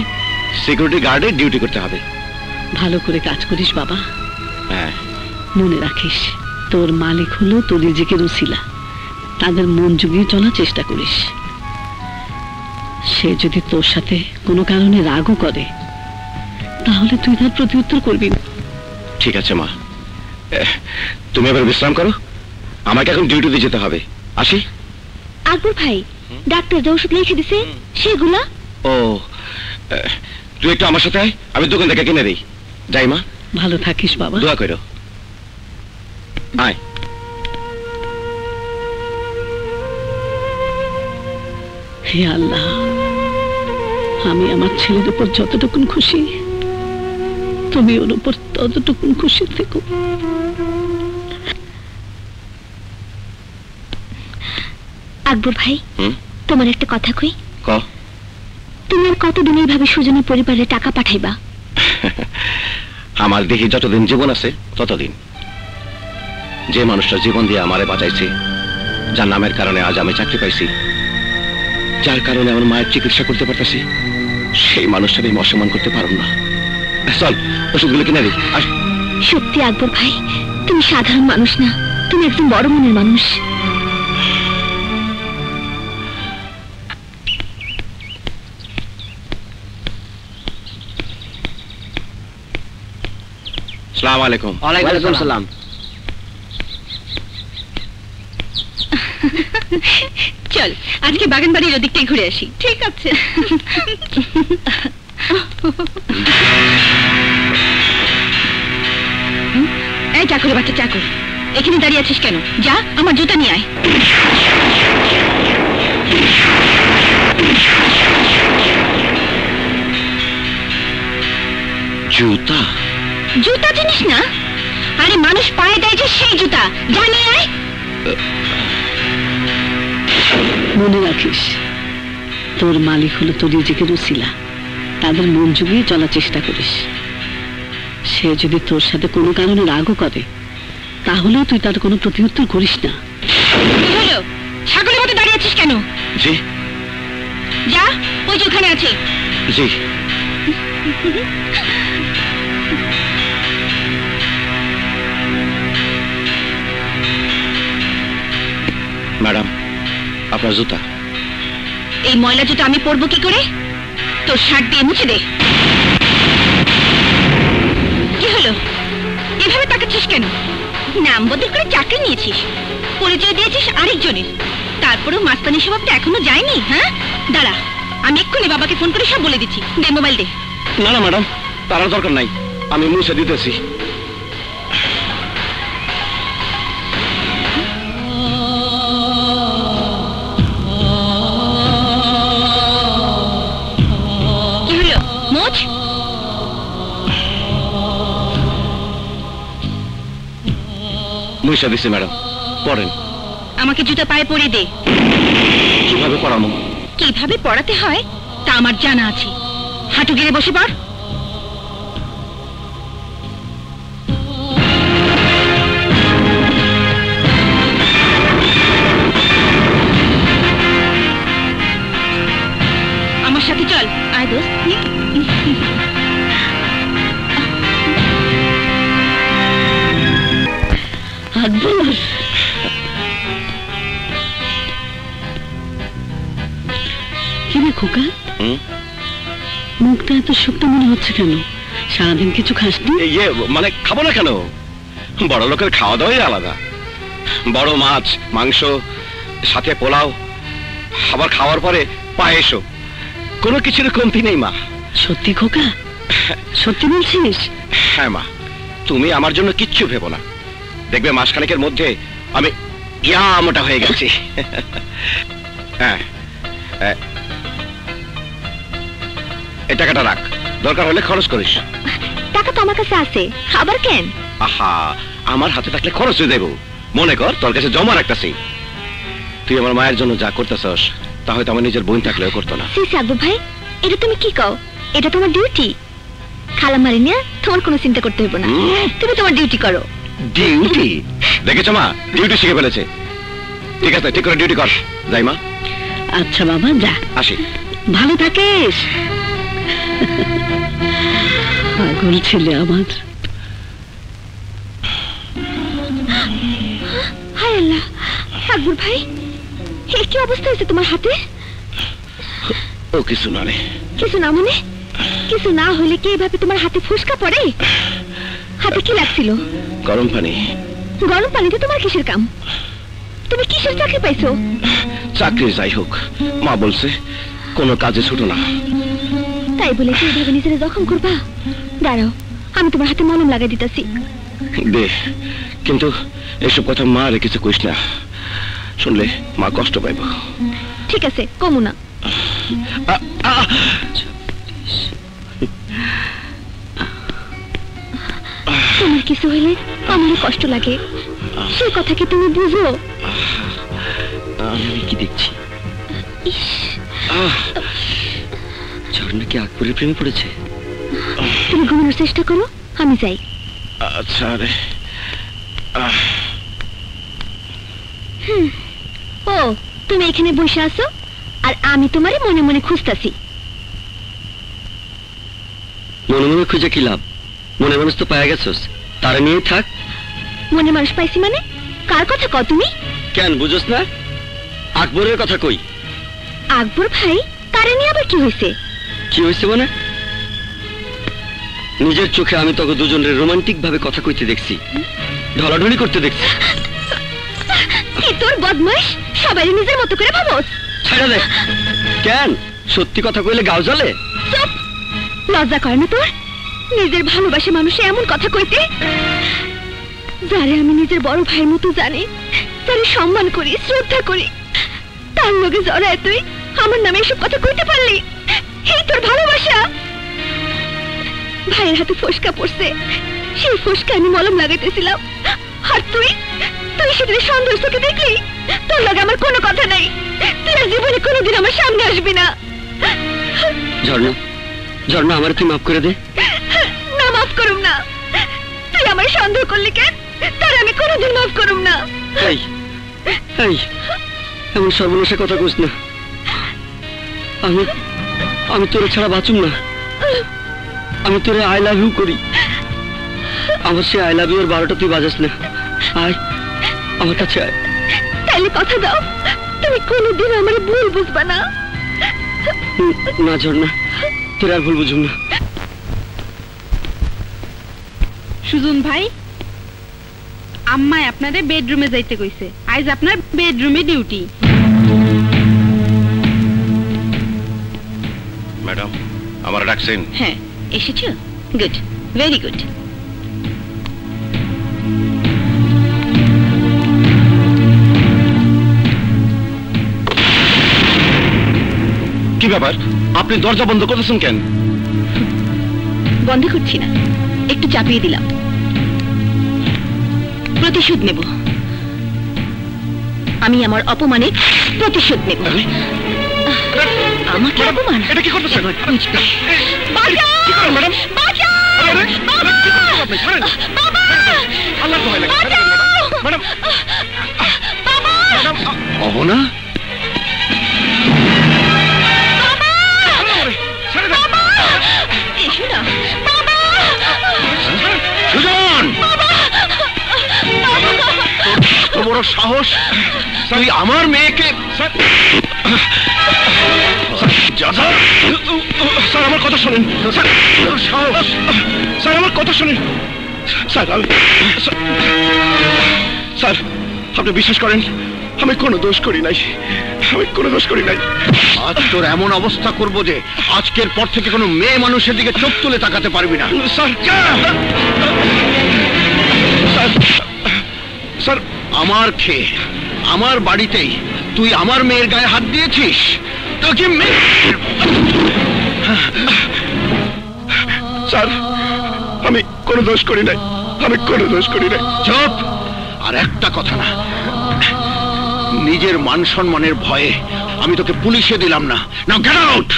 সিকিউরিটি গার্ডের ডিউটি করতে হবে। ভালো করে কাজ করিস বাবা। হ্যাঁ। মনে রাখিস, তোর মালিক হলো তোর রিজিকের উসিলা। তাদের মন জুগিয়ে চলার চেষ্টা করিস। সে যদি তোর সাথে কোনো কারণে রাগও করে, তাহলে তুই তার প্রতি উত্তর করবি না। ঠিক আছে মা, তুমি এবার বিশ্রাম করো, আমাকে এখন ডিউটিতে যেতে হবে। আসি। আকবর ভাই, ডাক্তার যে ওষুধ লিখে দিছে সেগুলা? ও, তুই একটু আমার সাথে আয়, আমি দোকান থেকে কিনে দিই। যাই মা। ভালো থাকিস বাবা। দোয়া করো। আয়। হে আল্লাহ, আমি আমার ছেলের উপর যতটুকুন খুশি, তুমি ওর উপর ততটুকুন খুশি থেকো। আকবর ভাই, তোমার একটা কথা কই। ক। তুমি আর কতদিন এইভাবে সুজনের পরিবারে টাকা পাঠাইবা? আমার দেহে যতদিন জীবন আছে ততদিন। যে মানুষটা জীবন দিয়ে আমারে বাঁচাইছে, যার নামের কারণে আজ আমি চাকরি পাইছি, যার কারণে আমার মায়ের চিকিৎসা করতে পারতেছি, সেই মানুষটাকে আমি অসম্মান করতে পারব না। চল ওষুধগুলো কিনে দিই। সত্যি আকবর ভাই, তুমি সাধারণ মানুষ না, তুমি একজন বড় মনের মানুষ। আসসালামু আলাইকুম। ওয়ালাইকুম সালাম। চল আজকে বাগান বাড়ির ওদিকটাই ঘুরে আসি। ঠিক আছে। এই চাকর বাচ্চা চাকর, এখানে দাঁড়িয়ে আছিস কেন? যা আমার জুতা নিয়ে আয়। জুতা? জুতা চিনিস না? আরে মানুষ পায়ে দেয় যে সেই জুতা, যা নিয়ে আয়। মনে রাখিস, তোর মালিক হলো তোর রিজিকের উসিলা। তাদের মন জুগিয়ে চলার চেষ্টা করিস। সে যদি তোর সাথে কোনো কারণে রাগও করে, তাহলেও তুই তার কোনো প্রতিউত্তর করিস না। কি হলো? ছাগলের মতো দাঁড়িয়ে আছিস কেন? জি। যা, ওই যে ওখানে আছে। জি। ম্যাডাম, আপনার জুতা। এই ময়লা জুতা আমি পরবো কি করে? তোর শার্ট দিয়ে মুছে দে। কি হলো? এভাবে তাকাচ্ছিস কেন? নাম বদল করে চাকরি নিয়েছিস, পরিচয় দিয়েছিস আরেকজনের, তারপরেও মাস্তানি স্বভাবটা এখনো যায়নি। হ্যাঁ, দাঁড়া, আমি এক্ষুনি বাবাকে ফোন করে সব বলে দিচ্ছি। দে মোবাইল দে। না না ম্যাডাম, তার দরকার নাই, আমি মুছে দিতেছি। কি হলো? মোচ। মুছে দিছি ম্যাডাম, পড়েন। আমাকে জুতা পায়ে পরিয়ে দে। কিভাবে পড়াবো? কিভাবে পড়াতে হয় তা আমার জানা আছে। হাঁটু গেড়ে বসে পড়। আমার সাথে চল। আয় দোস্ত। আকবর, কি রে খোকা, মুখটা এত শুকনো মনে হচ্ছে কেন? সারাদিন কিছু খাসনি? ইয়ে মানে খাবো না কেন? বড় লোকের খাওয়া দাওয়াই আলাদা। বড় মাছ, মাংস, সাথে পোলাও, আবার খাওয়ার পরে পায়েসও, কোনো কিছুর কমতি নেই মা। সত্যি খোকা? সত্যি বলছিস? হ্যাঁ মা, তুমি আমার জন্য কিচ্ছু ভেবো না, দেখবে মাসখানেকের মধ্যে আমি ইয়া মোটা হয়ে গেছি। হ্যাঁ, এই টাকাটা রাখ, দরকার হলে খরচ করিস। টাকা তো আমার কাছে আছে, আবার কেন? আহা, আমার হাতে থাকলে খরচ হয়ে দেবো। মনে কর তোর কাছে জমা রাখতেছি। তুই আমার মায়ের জন্য যা করতেছস তা হয়তো আমার নিজের বোন থাকলেও করতো না। আকবর ভাই, এটা তুমি কি কও? এটা তোমার ডিউটি। খালামারি নিয়ে তোমার কোনো চিন্তা করতে হবে না, তুমি তোমার ডিউটি করো। ডিউটি? দেখেছো মা, ডিউটি শিখে ফেলেছে। ঠিক আছে, ঠিক করে ডিউটি কর। যাই মা। আচ্ছা বাবা, যা। আসি। ভালো থাকিস। পাগল ছেলে আমার। হায় আল্লাহ, আকবর ভাই, এ কি অবস্থা হয়েছে তোমার হাতে? ও কিছু না রে। কিছু না মানে? কিছু না হলে কি এভাবে তোমার হাতে ফুসকা পড়ে? হাতে কি লাগছিল? গরম পানি। গরম পানিতে তোমার কিসের কাম? তুমি কিসের চাকরি পাইছো? চাকরি যাই হোক, মা বলছে কোনো কাজে ছোট না। তাই বলে কি এভাবে নিজেরা জখম করবা? দাঁড়াও, আমি তোমার হাতে মলম লাগাই দিতেছি। দে, কিন্তু এসব কথা মা রে কিছু কইস না, শুনলে মা কষ্ট পাইব। ঠিক আছে, কমু না। তোমার কিছু হইলে আমার কষ্ট লাগে, সেই কথা কি তুমি বুঝো? আমি কি দেখছি? ইস, ছাড় ঝর্ণা কি আকবরের প্রেমে পড়েছে? তুমি ঘুমানোর চেষ্টা করো, আমি যাই। আচ্ছা রে। ও তুমি এখানে বসে আছো আর আমি তোমারে মনে মনে খুঁজতাছি। মনে মনে খুঁজে কি লাভ? মনে মানুষ তো পাওয়া গেছস, তারা নিয়ে থাক। মনে মানুষ পাইছি মানে? কার কথা কও তুমি? কেন বুঝোস না? আকবরের কথা কই। আকবর ভাই? তারে নিয়ে আবার কি হয়েছে? কি হয়েছে মানে? নিজের চোখে আমি তোকে দুজনের রোমান্টিক ভাবে কথা কইতে দেখছি, ঢলাঢলি করতে দেখছি। এ তোর বদমাশ, সবাই নিজের মতো করে ভাবোস। ছাড়া দে। কেন সত্যি কথা কইলে গাও জ্বলে? চুপ! লজ্জা করে না তোর নিজের ভালোবাসা মানুষে এমন কথা কইতে? যারে আমি নিজের বড় ভাইয়ের মতো জানি, তারে সম্মান করি, শ্রদ্ধা করি, তার লগে জড়ায় তুই আমার নামে এসব কথা কইতে পারলি? এই তোর ভালোবাসা? ভাইয়ের হাতে ফোসকা পড়ছে, সেই ফোসকা আমি মলম লাগাইতেছিলাম, আর তুই সেদিন সন্দেহ চোখে দেখলি? তোর লগে আমার কোনো কথা নাই, তুই আর জীবনে কোনোদিন আমার সামনে আসবি না। ঝর্ণা, ঝর্ণা আমার তুই মাফ করে দে। না, মাফ করুম না। তুই আমার সন্দেহ করলি কেন? তার আমি কোনোদিন মাফ করুম না। এই এই এমন সর্বনাশা কথা কইস না। আমি তোরে ছাড়া বাঁচুম না। আমি তোরে আই লাভ ইউ করি। আমার সে আই লাভ ইউ এর 12টা তুই বাজাস না। আয় আমার কাছে আয়। তাইলে কথা দাও তুমি কোনোদিন আমার ভুল বুঝবা না। না ঝর্ণা, তোর আর ভুল বুঝুম না। সুজন ভাই, আম্মায় আপনাদের বেডরুমে যাইতে কইছে। আজ আপনার বেডরুমে ডিউটি। ম্যাডাম, আমার ডাকছেন? হ্যাঁ, এসেছো? Good, very good. কি ব্যাপার, আপনি দরজা বন্ধ করেছেন কেন? বন্ধ করছি না, একটু চাপিয়ে দিলাম। প্রতিশোধ নেব, আমি আমার অপমানে প্রতিশোধ নেব। আমাকে অপমান? এটা কি করতেছেন? অহনা, সুজন, বড় সাহস তুই আমার মেয়েকে? স্যার আমার কথা শোনেন। সাহস স্যার, আমার কথা শোনেন স্যার। স্যার আপনি বিশ্বাস করেন আমি কোনো দোষ করি নাই, আমি কোনো দোষ করি নাই। আজ তোর এমন অবস্থা করব যে আজকের পর থেকে কোনো মেয়ে মানুষের দিকে চোখ তুলে তাকাতে পারবি না। স্যার স্যার স্যার, আমার খেয়ে আমার বাড়িতেই তুই আমার মেয়ের গায়ে হাত দিয়েছিস? তোকে স্যার আমি কোনো দোষ করি নাই, আমি কোনো দোষ করি নাই। চুপ! আর একটা কথা না, নিজের মান সম্মানের ভয়ে আমি তোকে পুলিশে দিলাম না। নাও গেট আউট।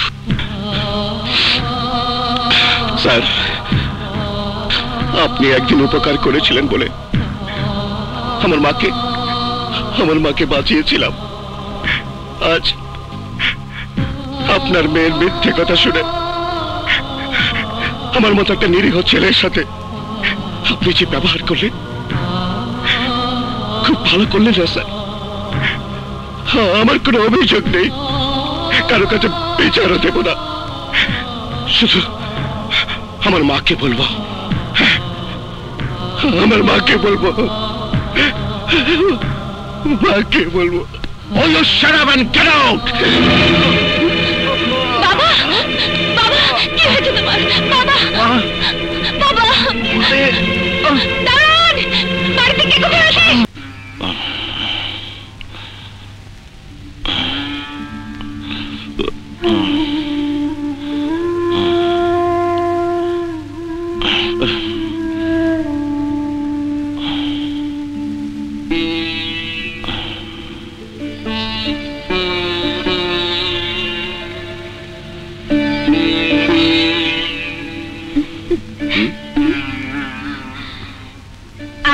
স্যার আপনি একদিন উপকার করেছিলেন বলে আমার মাকে বাঁচিয়েছিলাম। আজ আপনার মেয়ের মিথ্যে কথা শুনে আমার মতো একটা নিরীহ ছেলের সাথে আপনি যে ব্যবহার করলেন, খুব ভালো করলেন না স্যার। আমার কোনো অভিযোগ নেই, কারো কাছে বিচারও দেব না, শুধু আমার মাকে বলবো, আমার মাকে বলবো, মাকে বলবো। Oh, you shut up and get out! বাবা, বাবা, কি হয়েছে তোমার? বাবা, বাবা, দাঁড়ান! বাড়িতে কে কোথায় আছে?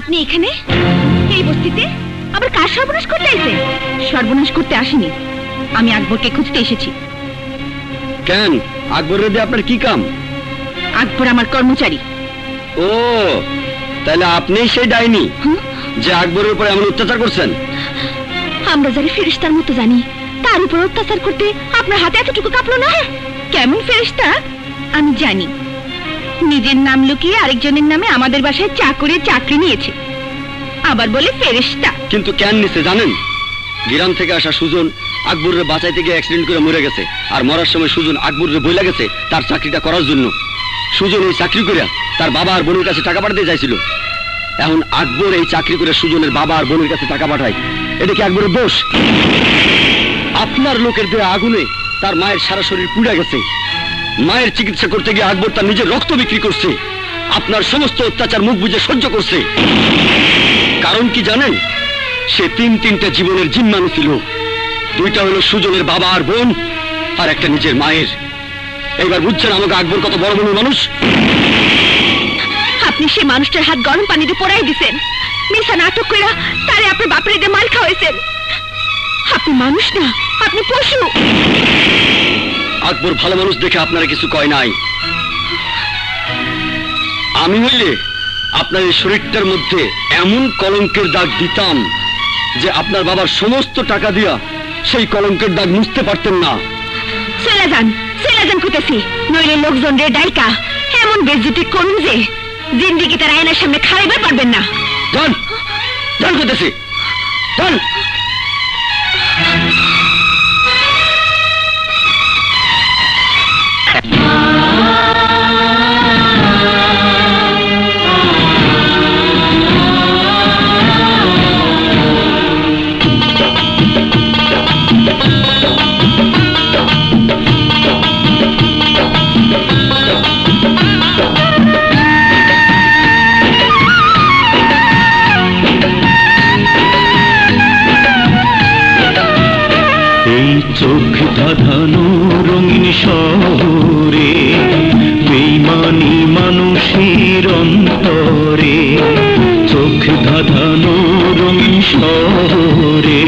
আপনি এখানে এই বস্তিতে আবার কার সর্বনাশ করতে এসেছেন? সর্বনাশ করতে আসিনি, আমি আকবরকে খুঁজতে এসেছি। কেন, আকবরের দিয়ে আপনার কি কাম? আকবর আমার কর্মচারী। ও, তাহলে আপনি সেই ডাইনি যে আকবরের উপর এমন অত্যাচার করছেন? আমরা যারা ফেরেশতার মতো জানি, তার উপর অত্যাচার করতে আপনার হাতে এতটুকু কাঁপলো না? কেমন ফেরেশতা আমি জানি। নিজের নাম লুকিয়ে আরেকজনের নামে আমাদের বাসায় চাকরি নিয়েছে, আবার বলে ফেরেশতা। কিন্তু কেন নিছে জানেন? গ্রাম থেকে আসা সুজন আকবরের বাঁচাইতে গিয়ে অ্যাক্সিডেন্ট করে মরে গেছে, আর মরার সময় সুজন আকবরের বইলা গেছে তার চাকরিটা করার জন্য। সুজন এই চাকরি করে তার বাবা আর বোনের কাছে টাকা পাঠাতে চাইছিল। এখন আকবর এই চাকরি করে সুজনের বাবা আর বোনের কাছে টাকা পাঠায়, এটা কি আকবরের দোষ? আপনার লোকের দেয়া আগুনে তার মায়ের সারা শরীর পুড়ে গেছে। মায়ের চিকিৎসা করতে গিয়ে আকবর তার নিজের রক্ত বিক্রি করছে। আপনার সমস্ত অত্যাচার মুখ বুঝে সহ্য করছে। কারণ কি জানেন? সে তিনটা জীবনের জিম্মানু ছিল। দুইটা হলো সুজনের বাবা আর বোন, আর একটা নিজের মায়ের। এইবার বুঝছেন আমাকে আকবর কত বড় মনের মানুষ? আপনি সে মানুষটার হাত গরম পানিতে পোড়াই দিছেন, মিশা নাটক করে তারে আপনার বাপরে দিয়ে মাল খাওয়াইছেন। আপনি মানুষ না, আপনি পশু। আকবর ভালো মানুষ দেখে আপনারা কিছু কয় নাই। আমি হইলে আপনার এই শরীরটার মধ্যে এমন কলঙ্কের দাগ দিতাম যে আপনার বাবার সমস্ত টাকা দিয়া সেই কলঙ্কের দাগ মুছতে পারতেন না। চলে যান কইতেছি, নইলে লোকজন রে ডাইকা এমন বেজ্জতি করুন যে জিন্দিগি তার আয়নার সামনে খাড়াইবার পারবেন না। যান কইতেছি, যান। চোখ ধাঁধানো রঙিন শহরে বেইমানি মানুষের অন্তরে, চোখ ধাঁধানো রঙিন শহরে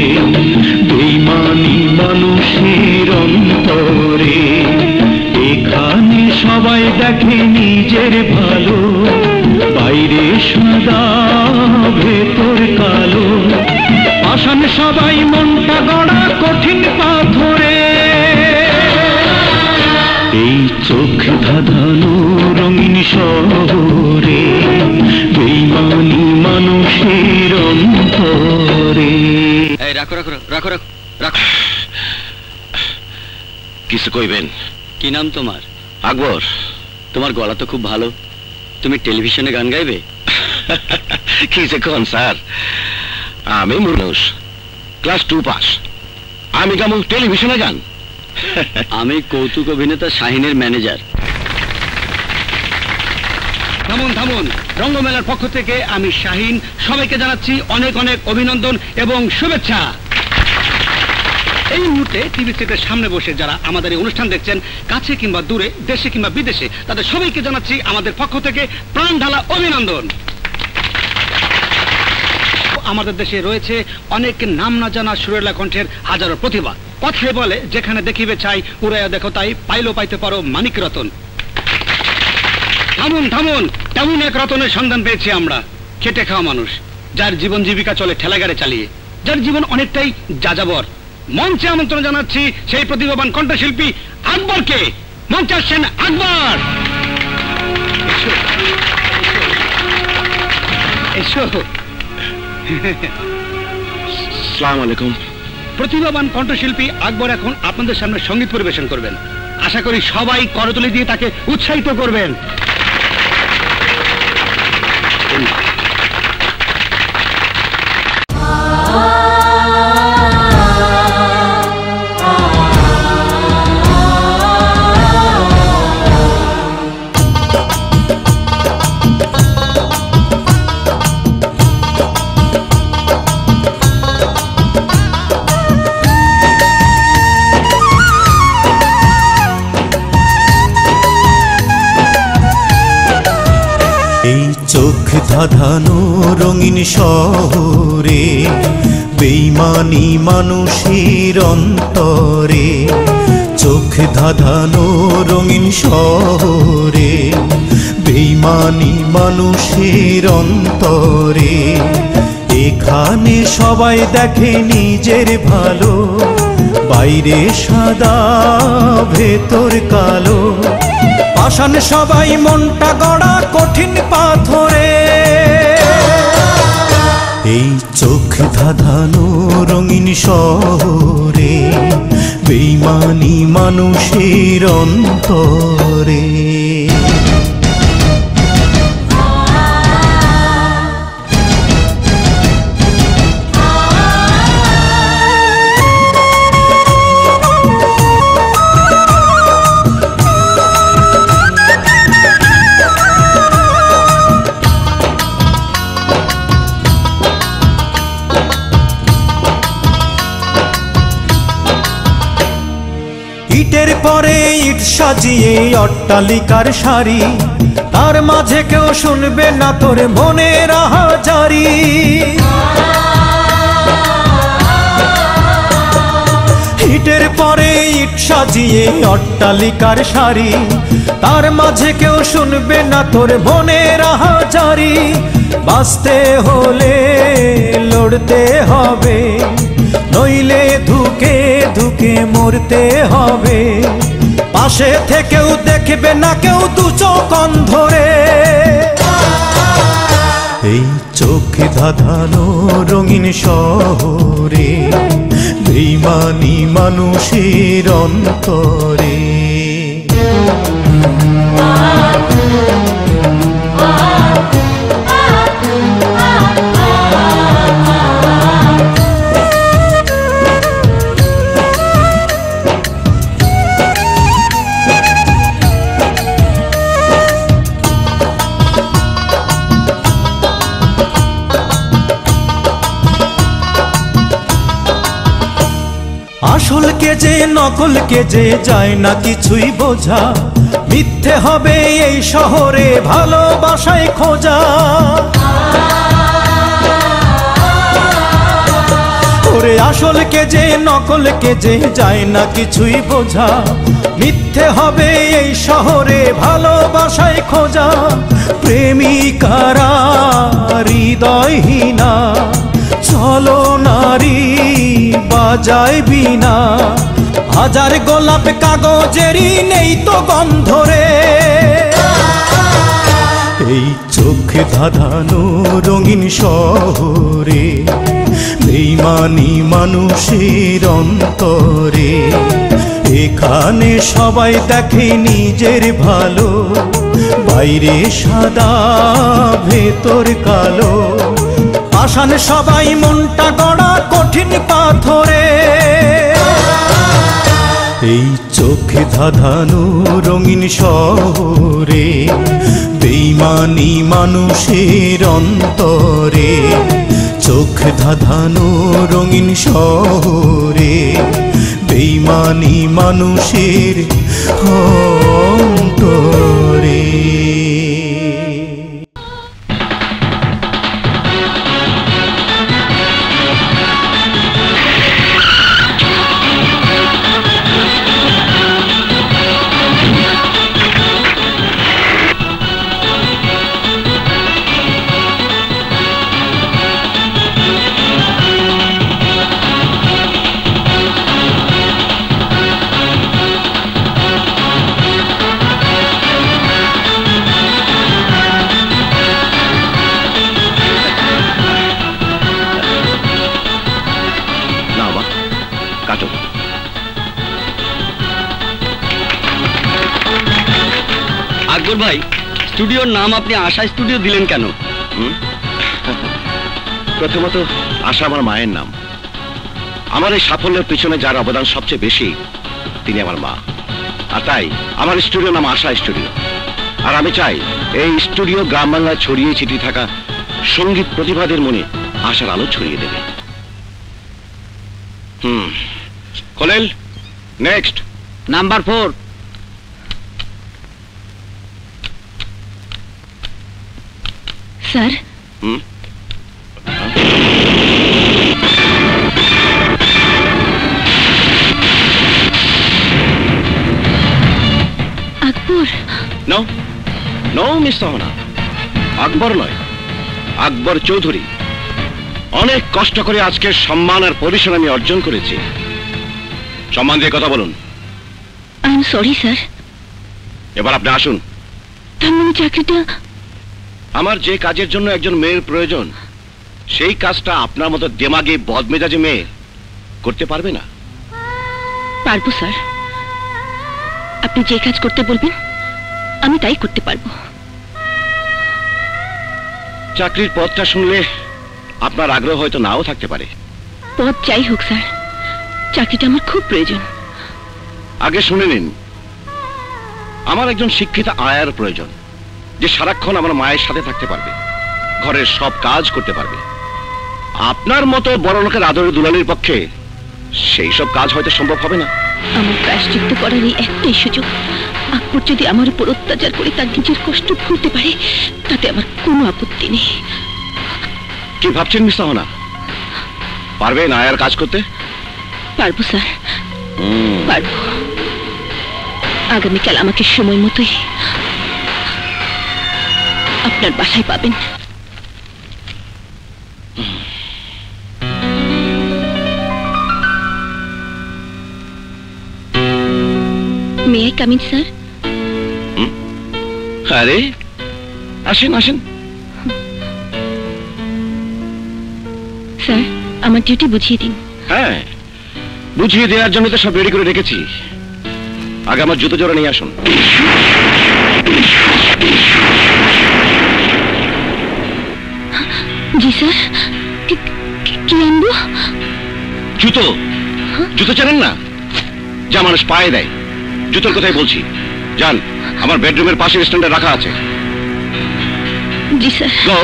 বেইমানি মানুষের অন্তরে। এখানে সবাই দেখে নিজের ভালো, বাইরে সাদা ভেতর কালো। পাষাণ সবাই মনটা গড়া কঠিন পাথরে, এই চোখ ধাঁধানো রঙিন শহরে বেইমানি মানুষের অন্তরে। এই রাখো রাখো রাখো রাখো রাখো। কিছু কইবেন? কি নাম তোমার? আকবর। তোমার গলা তো খুব ভালো, তুমি টেলিভিশনে গান গাইবে? কি যে কোন স্যার, আমি মানুষ, ক্লাস 2 পাস, আমি গামু টেলিভিশনে গান? আমি কৌতুক অভিনেতা শাহিনের ম্যানেজার। থামুন, রঙ্গমেলার পক্ষ থেকে আমি শাহিন সবাইকে জানাচ্ছি অনেক অনেক অভিনন্দন এবং শুভেচ্ছা। এই মুহূর্তে টিভি সেটের সামনে বসে যারা আমাদের এই অনুষ্ঠান দেখছেন, কাছে কিংবা দূরে, দেশে কিংবা বিদেশে, তাদের সবাইকে জানাচ্ছি আমাদের পক্ষ থেকে প্রাণ ঢালা অভিনন্দন। আমাদের দেশে রয়েছে অনেক নাম না জানা সুরেলা কণ্ঠের হাজারো প্রতিভা। কথায় বলে, যেখানে দেখিবে চাই উড়াইয়া দেখো তাই, পাইলেও পাইতে পারো মানিক রতন। থামুন, তেমন এক রতনের সন্ধান পেয়েছি আমরা। খেটে খাওয়া মানুষ, যার জীবন জীবিকা চলে ঠেলাগাড়ি চালিয়ে, যার জীবন অনেকটাই যাযাবর। মঞ্চে আমন্ত্রণ জানাচ্ছি সেই প্রতিভাবান কণ্ঠশিল্পী আকবরকে। মঞ্চে আসছেন আকবর। এসো। আসসালামু আলাইকুম। প্রতিভাবান কণ্ঠশিল্পী আকবর এখন আপনাদের সামনে সঙ্গীত পরিবেশন করবেন। আশা করি সবাই করতালি দিয়ে তাকে উৎসাহিত করবেন। এই চোখ ধাঁধানো রঙিন শহরে বেইমানি মানুষের অন্তরে, চোখ ধাঁধানো রঙিন শহরে বেইমানি মানুষের অন্তরে। এখানে সবাই দেখে নিজের ভালো, বাইরে সাদা ভেতর কালো। পাষাণ সবাই মনটা গড়া কঠিন পাথরে, এই চোখ ধাঁধানো রঙিন শহরে বেইমানি মানুষের অন্তরে। ইটের পরে ইট সাজিয়ে অট্টালিকার সারি, তার মাঝে কেউ শুনবে না তোর মনের আহাজারি। ইটের পরে ইট সাজিয়ে অট্টালিকার সারি, তার মাঝে কেউ শুনবে না তোর মনের আহাজারি। বাঁচতে হলে লড়তে হবে, নইলে ধুকে ধুকে মরতে হবে। পাশে থেকেও দেখবে না কেউ দু চোখ অন্ধরে, এই চোখ ধাঁধানো রঙিন শহরে বেইমানি মানুষের অন্তরে। আসলকে যে নকলকে যে যায় না কিছুই বোঝা, মিথ্যে হবে এই শহরে ভালোবাসায় খোঁজা। ওরে আসলকে যে নকলকে যে যায় না কিছুই বোঝা, মিথ্যে হবে এই শহরে ভালোবাসায় খোঁজা। প্রেমিকারা হৃদয়হীনা, চলো নারী বাজায় বিনা। হাজার গোলাপ কাগজেরই নেই তো গন্ধরে, এই চোখ ধাঁধানো রঙিন শহরে বেইমানি মানুষের অন্তরে। এখানে সবাই দেখে নিজের ভালো, বাইরে সাদা ভেতর কালো। পাষাণ সবাই মনটা গড়া কঠিন পাথরে, এই চোখ ধাঁধানো রঙিন শহরে বেইমানি মানুষের অন্তরে। চোখ ধাঁধানো রঙিন শহরে বেইমানি মানুষের অন্তরে। আকবর ভাই, স্টুডিওর নাম আপনি আশা স্টুডিও দিলেন কেন? প্রথমত আশা আমার মায়ের নাম। আমার এই সাফল্যের পিছনে যার অবদান সবচেয়ে বেশি তিনি আমার মা, আর তাই আমার স্টুডিওর নাম আশা স্টুডিও। আর আমি চাই এই স্টুডিও গ্রাম বাংলায় ছড়িয়ে ছিটিয়ে থাকা সঙ্গীত প্রতিভাদের মনে আশার আলো ছড়িয়ে দেবে। খোলেল, নেক্সট নাম্বার 4। স্যার, আকবর। নো নো মিস সোহনা, আকবর নয়, আকবর চৌধুরী। অনেক কষ্ট করে আজকের সম্মান আর পজিশন আমি অর্জন করেছি। সম্মান দিয়ে কথা বলুন। I am sorry sir. এবার আপনি আসুন। তার মানে চাকরিটা? আমার যে কাজের জন্য একজন মেয়ের প্রয়োজন, সেই কাজটা আপনার মতো দেমাগে বদমেজাজে মেয়ে করতে পারবে না। পারবো স্যার, আপনি যে কাজ করতে বলবেন আমি তাই করতে পারবো। চাকরির পদটা শুনলে আপনার আগ্রহ হয়তো নাও থাকতে পারে। পদ যাই হোক স্যার, চাকরিটা আমার খুব প্রয়োজন। আগে শুনে নিন, আমার একজন শিক্ষিত আয়ার প্রয়োজন, যে সারাক্ষণ আমার মায়ের সাথে থাকতে পারবে, ঘরের সব কাজ করতে পারবে। আপনার মতো বড় লোকের আদরের দুলালির পক্ষে সেই সব কাজ হয়তো সম্ভব হবে না। আমার প্রায়শ্চিত্ত করার এই একটাই সুযোগ। আকবর যদি আমার উপর অত্যাচার করে তার নিজের কষ্ট ভুলতে পারে, তাতে আমার কোনো আপত্তি নেই। কি ভাবছেন মিস সোহনা, পারবেন আয়ার কাজ করতে? পারবো স্যার, পারবো। আগামীকাল আমাকে সময় মতোই আপনার বাসায় পাবেন। May I come in sir? আরে আসেন আসেন। স্যার, আমার ডিউটি বুঝিয়ে দিন। হ্যাঁ, বুঝিয়ে দেওয়ার জন্য তো সব রেডি করে রেখেছি। আগে আমার জুতো জোড়া নিয়ে আসুন। জি স্যার। কি আনবো? জুতো। জুতো জানেন না, যা মানুষ পায়ে দেয়, জুতোর কথাই বলছি। যান, আমার বেডরুমের পাশে স্ট্যান্ডে রাখা আছে। জি স্যার। গো।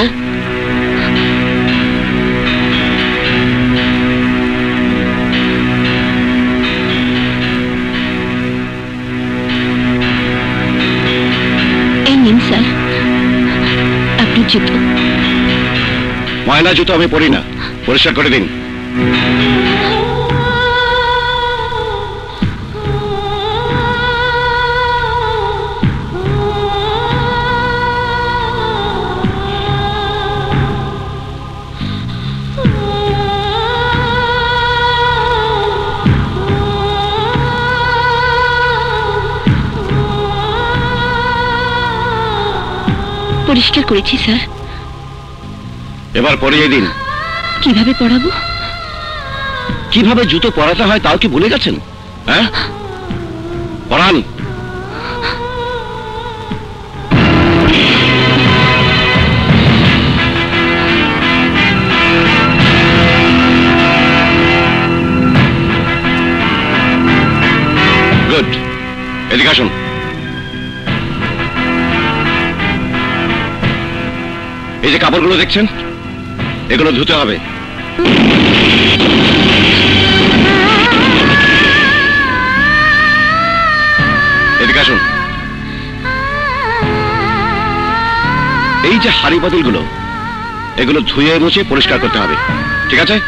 এই নিন স্যার আপনার জুতো। ময়লা জুতো আমি পরি না, পরিষ্কার করে দিন। পরিষ্কার করেছি স্যার। এবার পরিয়ে দিন। কিভাবে পড়াবো? কিভাবে জুতো পরাতে হয় তাও কি ভুলে গেছেন? হ্যাঁ, পরান। গুড, এদিকে আসুন। এই যে কাপড়গুলো দেখছেন, এগুলো ধুতে হবে। এদিকে আসুন। এই যে হাড়ি পাতিলগুলো, এগুলো ধুয়ে মুছে পরিষ্কার করতে হবে, ঠিক আছে?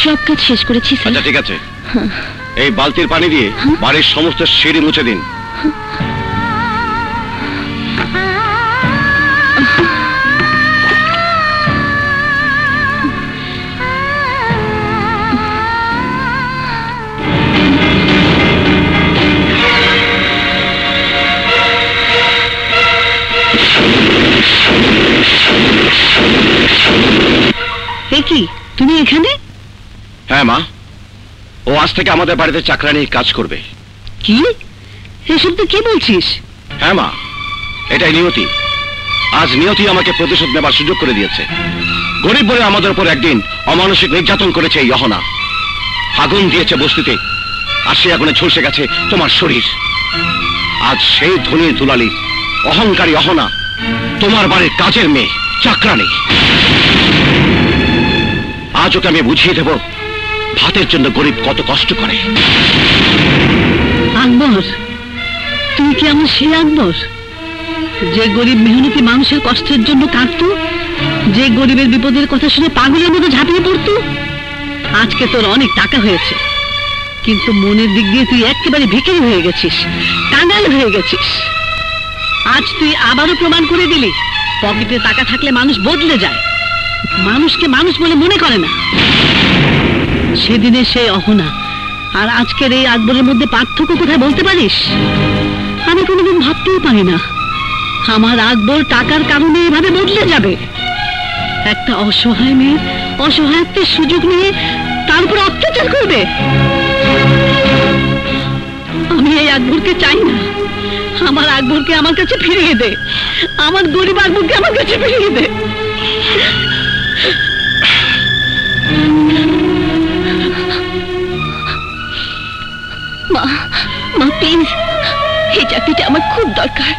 সব কাজ শেষ করেছি স্যার। আচ্ছা ঠিক আছে, এই বালতির পানি দিয়ে বাড়ির সমস্ত সিঁড়ি মুছে দিন। কি তুমি এখানে? হ্যাঁ মা, ও আজ থেকে আমাদের বাড়িতে চাকরানি কাজ করবে। কি এসব তুই কি বলছিস? হ্যাঁ মা, এটাই নিয়তি। আজ নিয়তি আমাকে প্রতিশোধ নেবার সুযোগ করে দিয়েছে। গরিব বলে আমাদের উপর একদিন অমানসিক নির্যাতন করেছে এই অহনা। আগুন দিয়েছে বস্তিতে, আর সে আগুনে ঝলসে গেছে তোমার শরীর। আজ সেই ধনীর দুলালি অহংকারী অহনা তোমার বাড়ির কাজের মেয়ে চাকরানি। আজ ওকে আমি বুঝিয়ে দেব ভাতের জন্য গরিব কত কষ্ট করে। আকবর, তুই কি আমার সেই আকবর যে গরিব মেহনতি মানুষের কষ্টের জন্য কাঁদতো, যে গরিবের বিপদের কথা শুনে পাগলের মতো ঝাঁপিয়ে পড়তো? আজকে তোর অনেক টাকা হয়েছে, কিন্তু মনের দিক দিয়ে তুই একেবারে ভিখারি হয়ে গেছিস, কাঙাল হয়ে গেছিস। আজ তুই আবারও প্রমাণ করে দিলি পকেটে টাকা থাকলে মানুষ বদলে যায়, মানুষকে মানুষ বলে মনে করে না। সেদিনের সেই অহনা আর আজকের এই আকবরের মধ্যে পার্থক্য কোথায় বলতে পারিস? আমি কোনোদিন ভাবতেই পারি না আমার আকবর টাকার কারণে এভাবে বদলে যাবে। একটা অসহায় মেয়ের অসহায়ত্বের সুযোগ নিয়ে তার উপর অত্যাচার করবে। আমি এই আকবরকে চাই না। আমার আকবরকে আমার কাছে ফিরিয়ে দে, আমার গরিব আকবরকে আমার কাছে ফিরিয়ে দে। মা, মা প্লিজ, এই চাকরিটা আমার খুব দরকার।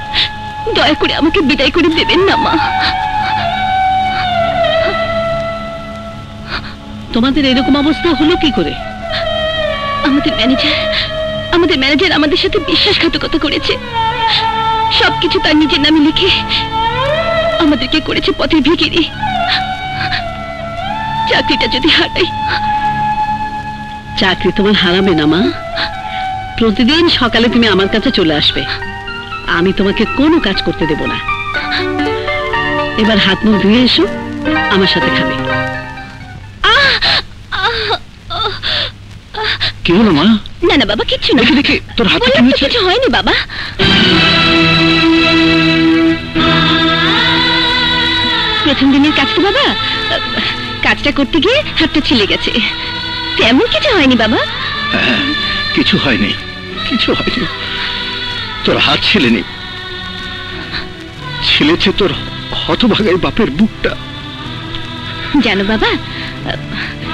দয়া করে আমাকে বিদায় করে দেবেন না মা। তোমাদের এরকম অবস্থা হলো কি করে? আমাদের ম্যানেজার আমাদের সাথে বিশ্বাসঘাতকতা করেছে। সবকিছু তার নিজের নামে লিখে আমাদেরকে করেছে পথের ভিখিরি। চাকরিটা যদি হারাই। চাকরি তোমার হারাবে না মা। প্রতিদিন সকালে তুমি আমার কাছে চলে আসবে, আমি তোমাকে কোনো কাজ করতে দেব না। এবার হাত মুখ ধুয়ে এসো, আমার সাথে খাবে। কি হলো মা? না না বাবা, কিচ্ছু না। দেখি তোর হাতে কি হয়েছে? কিছু হয়নি বাবা। প্রথম দিনের কাজ তো বাবা, কাজটা করতে গিয়ে হাতটা ছিলে গেছে। তেমন কিছু হয়নি বাবা। হ্যাঁ, কিছু হয়নি, কিছু হয়নি। তোর হাত ছিলেনি, ছিলেছে তোর হতভাগাই বাপের বুকটা। জানো বাবা,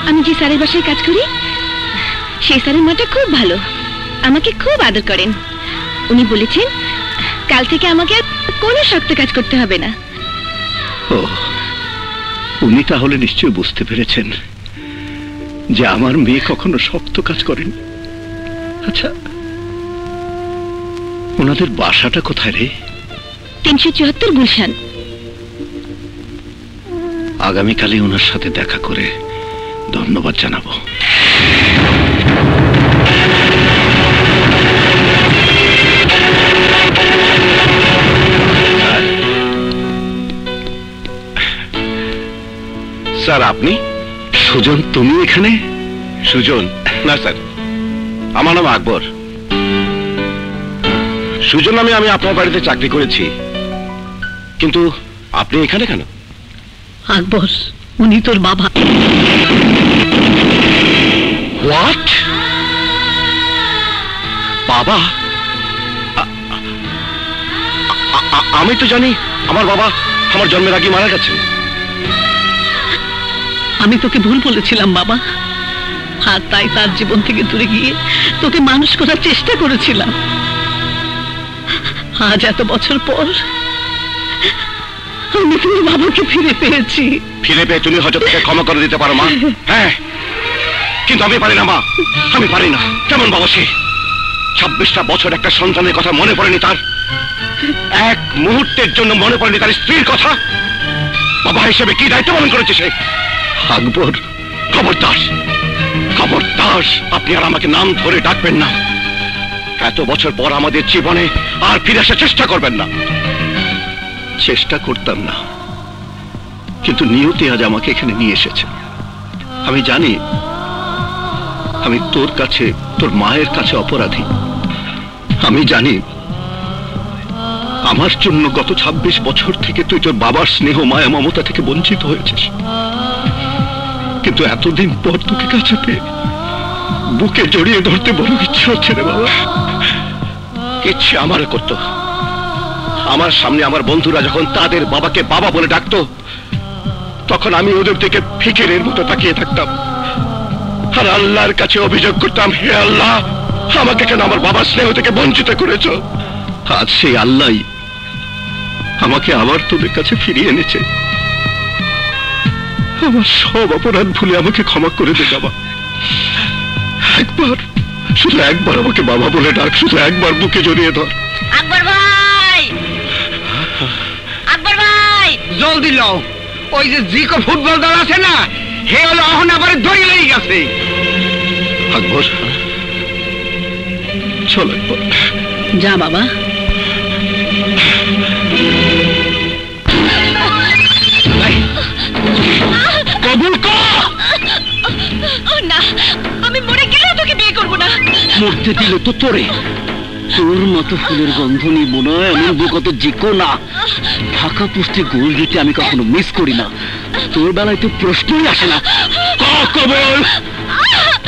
আমি যে স্যারের বাসায় কাজ করি সেই স্যারের মাটা খুব ভালো, আমাকে খুব আদর করেন। উনি বলেছেন কাল থেকে আমাকে আর কোনো শক্ত কাজ করতে হবে না। ও, উনি তাহলে নিশ্চয় বুঝতে পেরেছেন যে আমার মেয়ে কখনো শক্ত কাজ করেনি। আচ্ছা, ওনাদের বাসাটা কোথায় রে? 374 গুলশান। আগামীকালই ওনার সাথে দেখা করে ধন্যবাদ জানাবো। স্যার, আপনি? সুজন, তুমি এখানে? সুজন? না স্যার, আমার নাম আকবর। সুজন নামে আমি আপনার বাড়িতে চাকরি করেছি, কিন্তু আপনি এখানে কেন? আকবর, উনি তোর বাবা। হোয়াট? বাবা? আমি তো জানি আমার বাবা আমার জন্মের আগে মারা গেছেন। আমি তোকে ভুল বলেছিলাম বাবা, আর তাই তার জীবন থেকে দূরে গিয়ে তোকে মানুষ করার চেষ্টা করেছিলাম। আজ এত বছর পর আমি তোমার বাবাকে ফিরে পেয়েছি। ফিরে পেয়ে তুমি হয়তো তাকে ক্ষমা করে দিতে পারো মা। হ্যাঁ, কিন্তু আমি পারি না মা, আমি পারি না। কেমন বাবা সে? 26টা বছর একটা সন্তানের কথা মনে পড়েনি তার? এক মুহূর্তের জন্য মনে পড়েনি তার স্ত্রীর কথা? বাবা হিসেবে কি দায়িত্ব পালন করেছে সে? আকবর, খবরদার, খবরদার, আপনি আর আমাকে নাম ধরে ডাকবেন না। এত বছর পর আমাদের জীবনে আর ফিরে আসার চেষ্টা করবেন না। চেষ্টা করতাম না, কিন্তু নিয়তি আজ আমাকে এখানে নিয়ে এসেছে। আমি জানি আমি তোর কাছে, তোর মায়ের কাছে অপরাধী। আমি জানি আমার জন্য গত 26 বছর থেকে তুই তোর বাবার স্নেহ, মায়া, মমতা থেকে বঞ্চিত হয়েছিস। কিন্তু এতদিন পর তোকে কাছে পেয়ে বুকে জড়িয়ে ধরতে বড় ইচ্ছে হচ্ছে রে বাবা। ইচ্ছে আমারও করত। আমার সামনে আমার বন্ধুরা যখন তাদের বাবাকে বাবা বলে ডাকতো, তখন আমি ওদের থেকে ফিকিরের মতো তাকিয়ে থাকতাম আর আল্লাহর কাছে অভিযোগ করতাম, হে আল্লাহ, আমাকে কেন আমার বাবার স্নেহ থেকে বঞ্চিত করেছ? আজ সেই আল্লাহই আমাকে আবার তোদের কাছে ফিরিয়ে এনেছে। আমার সব অপরাধ ভুলে আমাকে ক্ষমা করে দে বাবা। একবার, শুধু একবার আমাকে বাবা বলে ডাক, শুধু একবার বুকে জড়িয়ে ধর। আকবর ভাই, আকবর ভাই, জলদি লও, ওই যে জিকো ফুটবল দল আছে না, হে হলো অহন আবার দড়ি লেগে গেছে। আকবর, চল একবার। যা বাবা। কবুল কর। না, আমি মরে গেলেও তোকে বিয়ে করবো না। মরতে দিলে তো তোরে, তোর মতো ফুলের গন্ধ নিব না এমন বুকত জিকো না। ফাঁকা পুষ্টি গোল দিতে আমি কখনো মিস করি না। তোর বেলায় তো প্রশ্নই আসে না। কবুল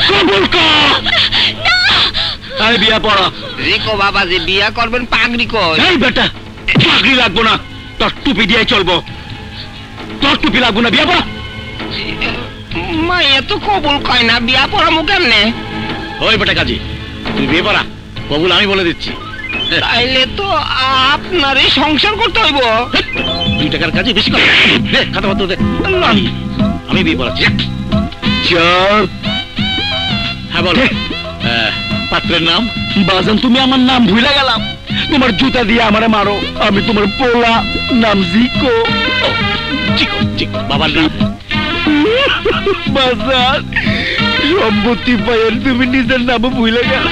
কবুল কর। আরে বিয়া পড়া। রিকো বাবা যে বিয়া করবেন পাগড়ি কই? এই বেটা, পাগড়ি লাগবো না, তোর টুপি দিয়ে চলবো। তোর টুপি লাগবো না, বিয়া পড়া। মা এত কবুল কয় না, বিয়া পড়ামু কেমনে? ওই বেটা কাজী, তুই বিয়ে পড়া, কবুল আমি বলে দিচ্ছি। তাইলে তো আপনারই সংসার করতে হইব। 2 টাকার কাজে বেশি কথা। দে খাতাপত্র দে। আমি বিয়ে পড়াচ্ছি। চল। হ্যাঁ বল। পাত্রের নাম? বাজান, তুমি আমার নাম ভুলে গেলাম। তোমার জুতা দিয়ে আমারে মারো, আমি তোমার পোলা, নাম জিকো। জিকো, জিকো। বাবার নাম? বাজান, সম্পত্তি পাইয়ের তুমি নিজের নামও ভুলে গেল।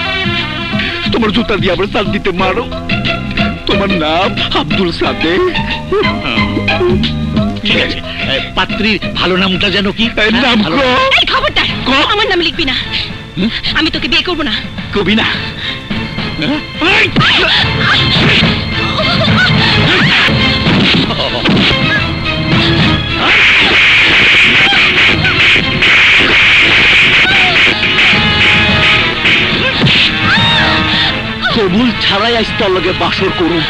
তোমার জুতা দিয়ে আবার সাল দিতে মারো। তোমার নাম আব্দুল সাদেক। ঠিক আছে, পাত্রীর ভালো নামটা যেন কি? নাম এই খবরদার, আমার নাম লিখবি না। আমি তোকে বিয়ে করবো না। কবি না? কবুল ছাড়াই আজ তোর লগে বাসর করুন।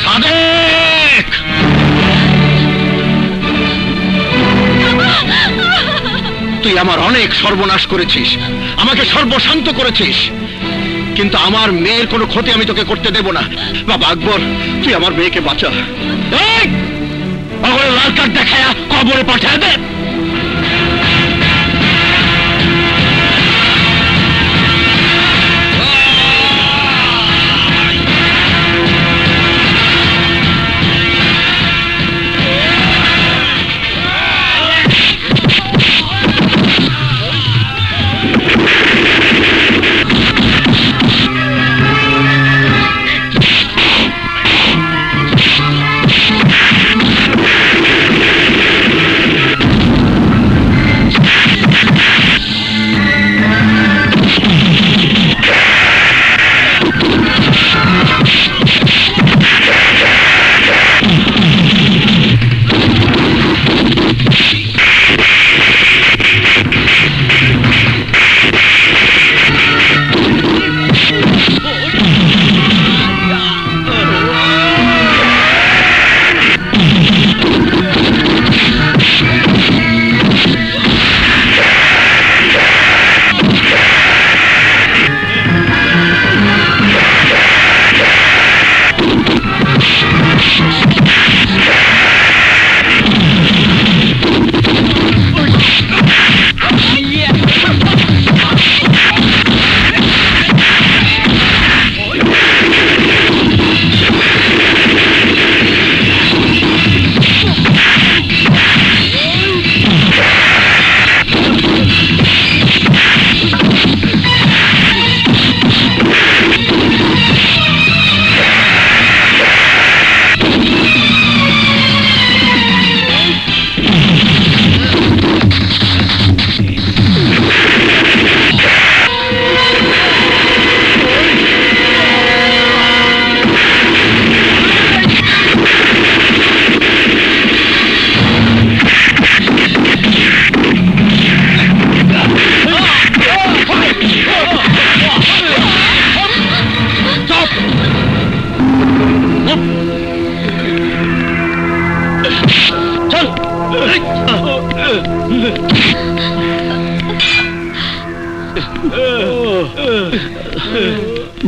সাদেক, তুই আমার অনেক সর্বনাশ করেছিস, আমাকে সর্বশান্ত করেছিস, কিন্তু আমার মেয়ের কোনো ক্ষতি আমি তোকে করতে দেব না। বাবা আকবর, তুই আমার মেয়েকে বাঁচা। লাল কার্ড দেখায় কবরে পাঠায় দে।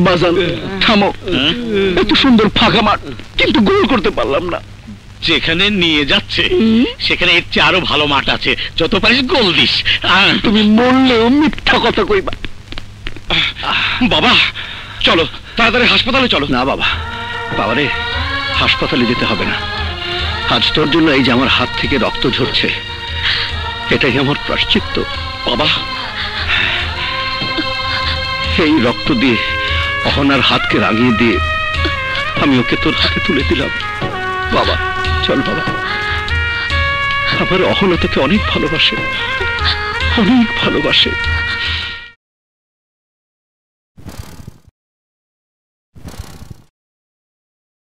বাজান থামো, এত সুন্দর ফাঁকা মাঠ কিন্তু গোল করতে পারলাম না। যেখানে নিয়ে যাচ্ছে সেখানে এর চেয়ে আরো ভালো মাঠ আছে, যত পারিস গোল দিস। তুমি মরলেও মিথ্যা কথা কইবা। বাবা চলো তাড়াতাড়ি হাসপাতালে চলো। না বাবা, বাবারে হাসপাতালে যেতে হবে না। আজ তোর জন্য এই যে আমার হাত থেকে রক্ত ঝরছে, এটাই আমার প্রায়শ্চিত্ত। বাবা এই রক্ত দিয়ে অহনার হাতকে রাঙিয়ে দিয়ে আমি ওকে তোর হাতে তুলে দিলাম। বাবা চল বাবা, আমার অহনা তোকে অনেক ভালোবাসে, অনেক ভালোবাসে।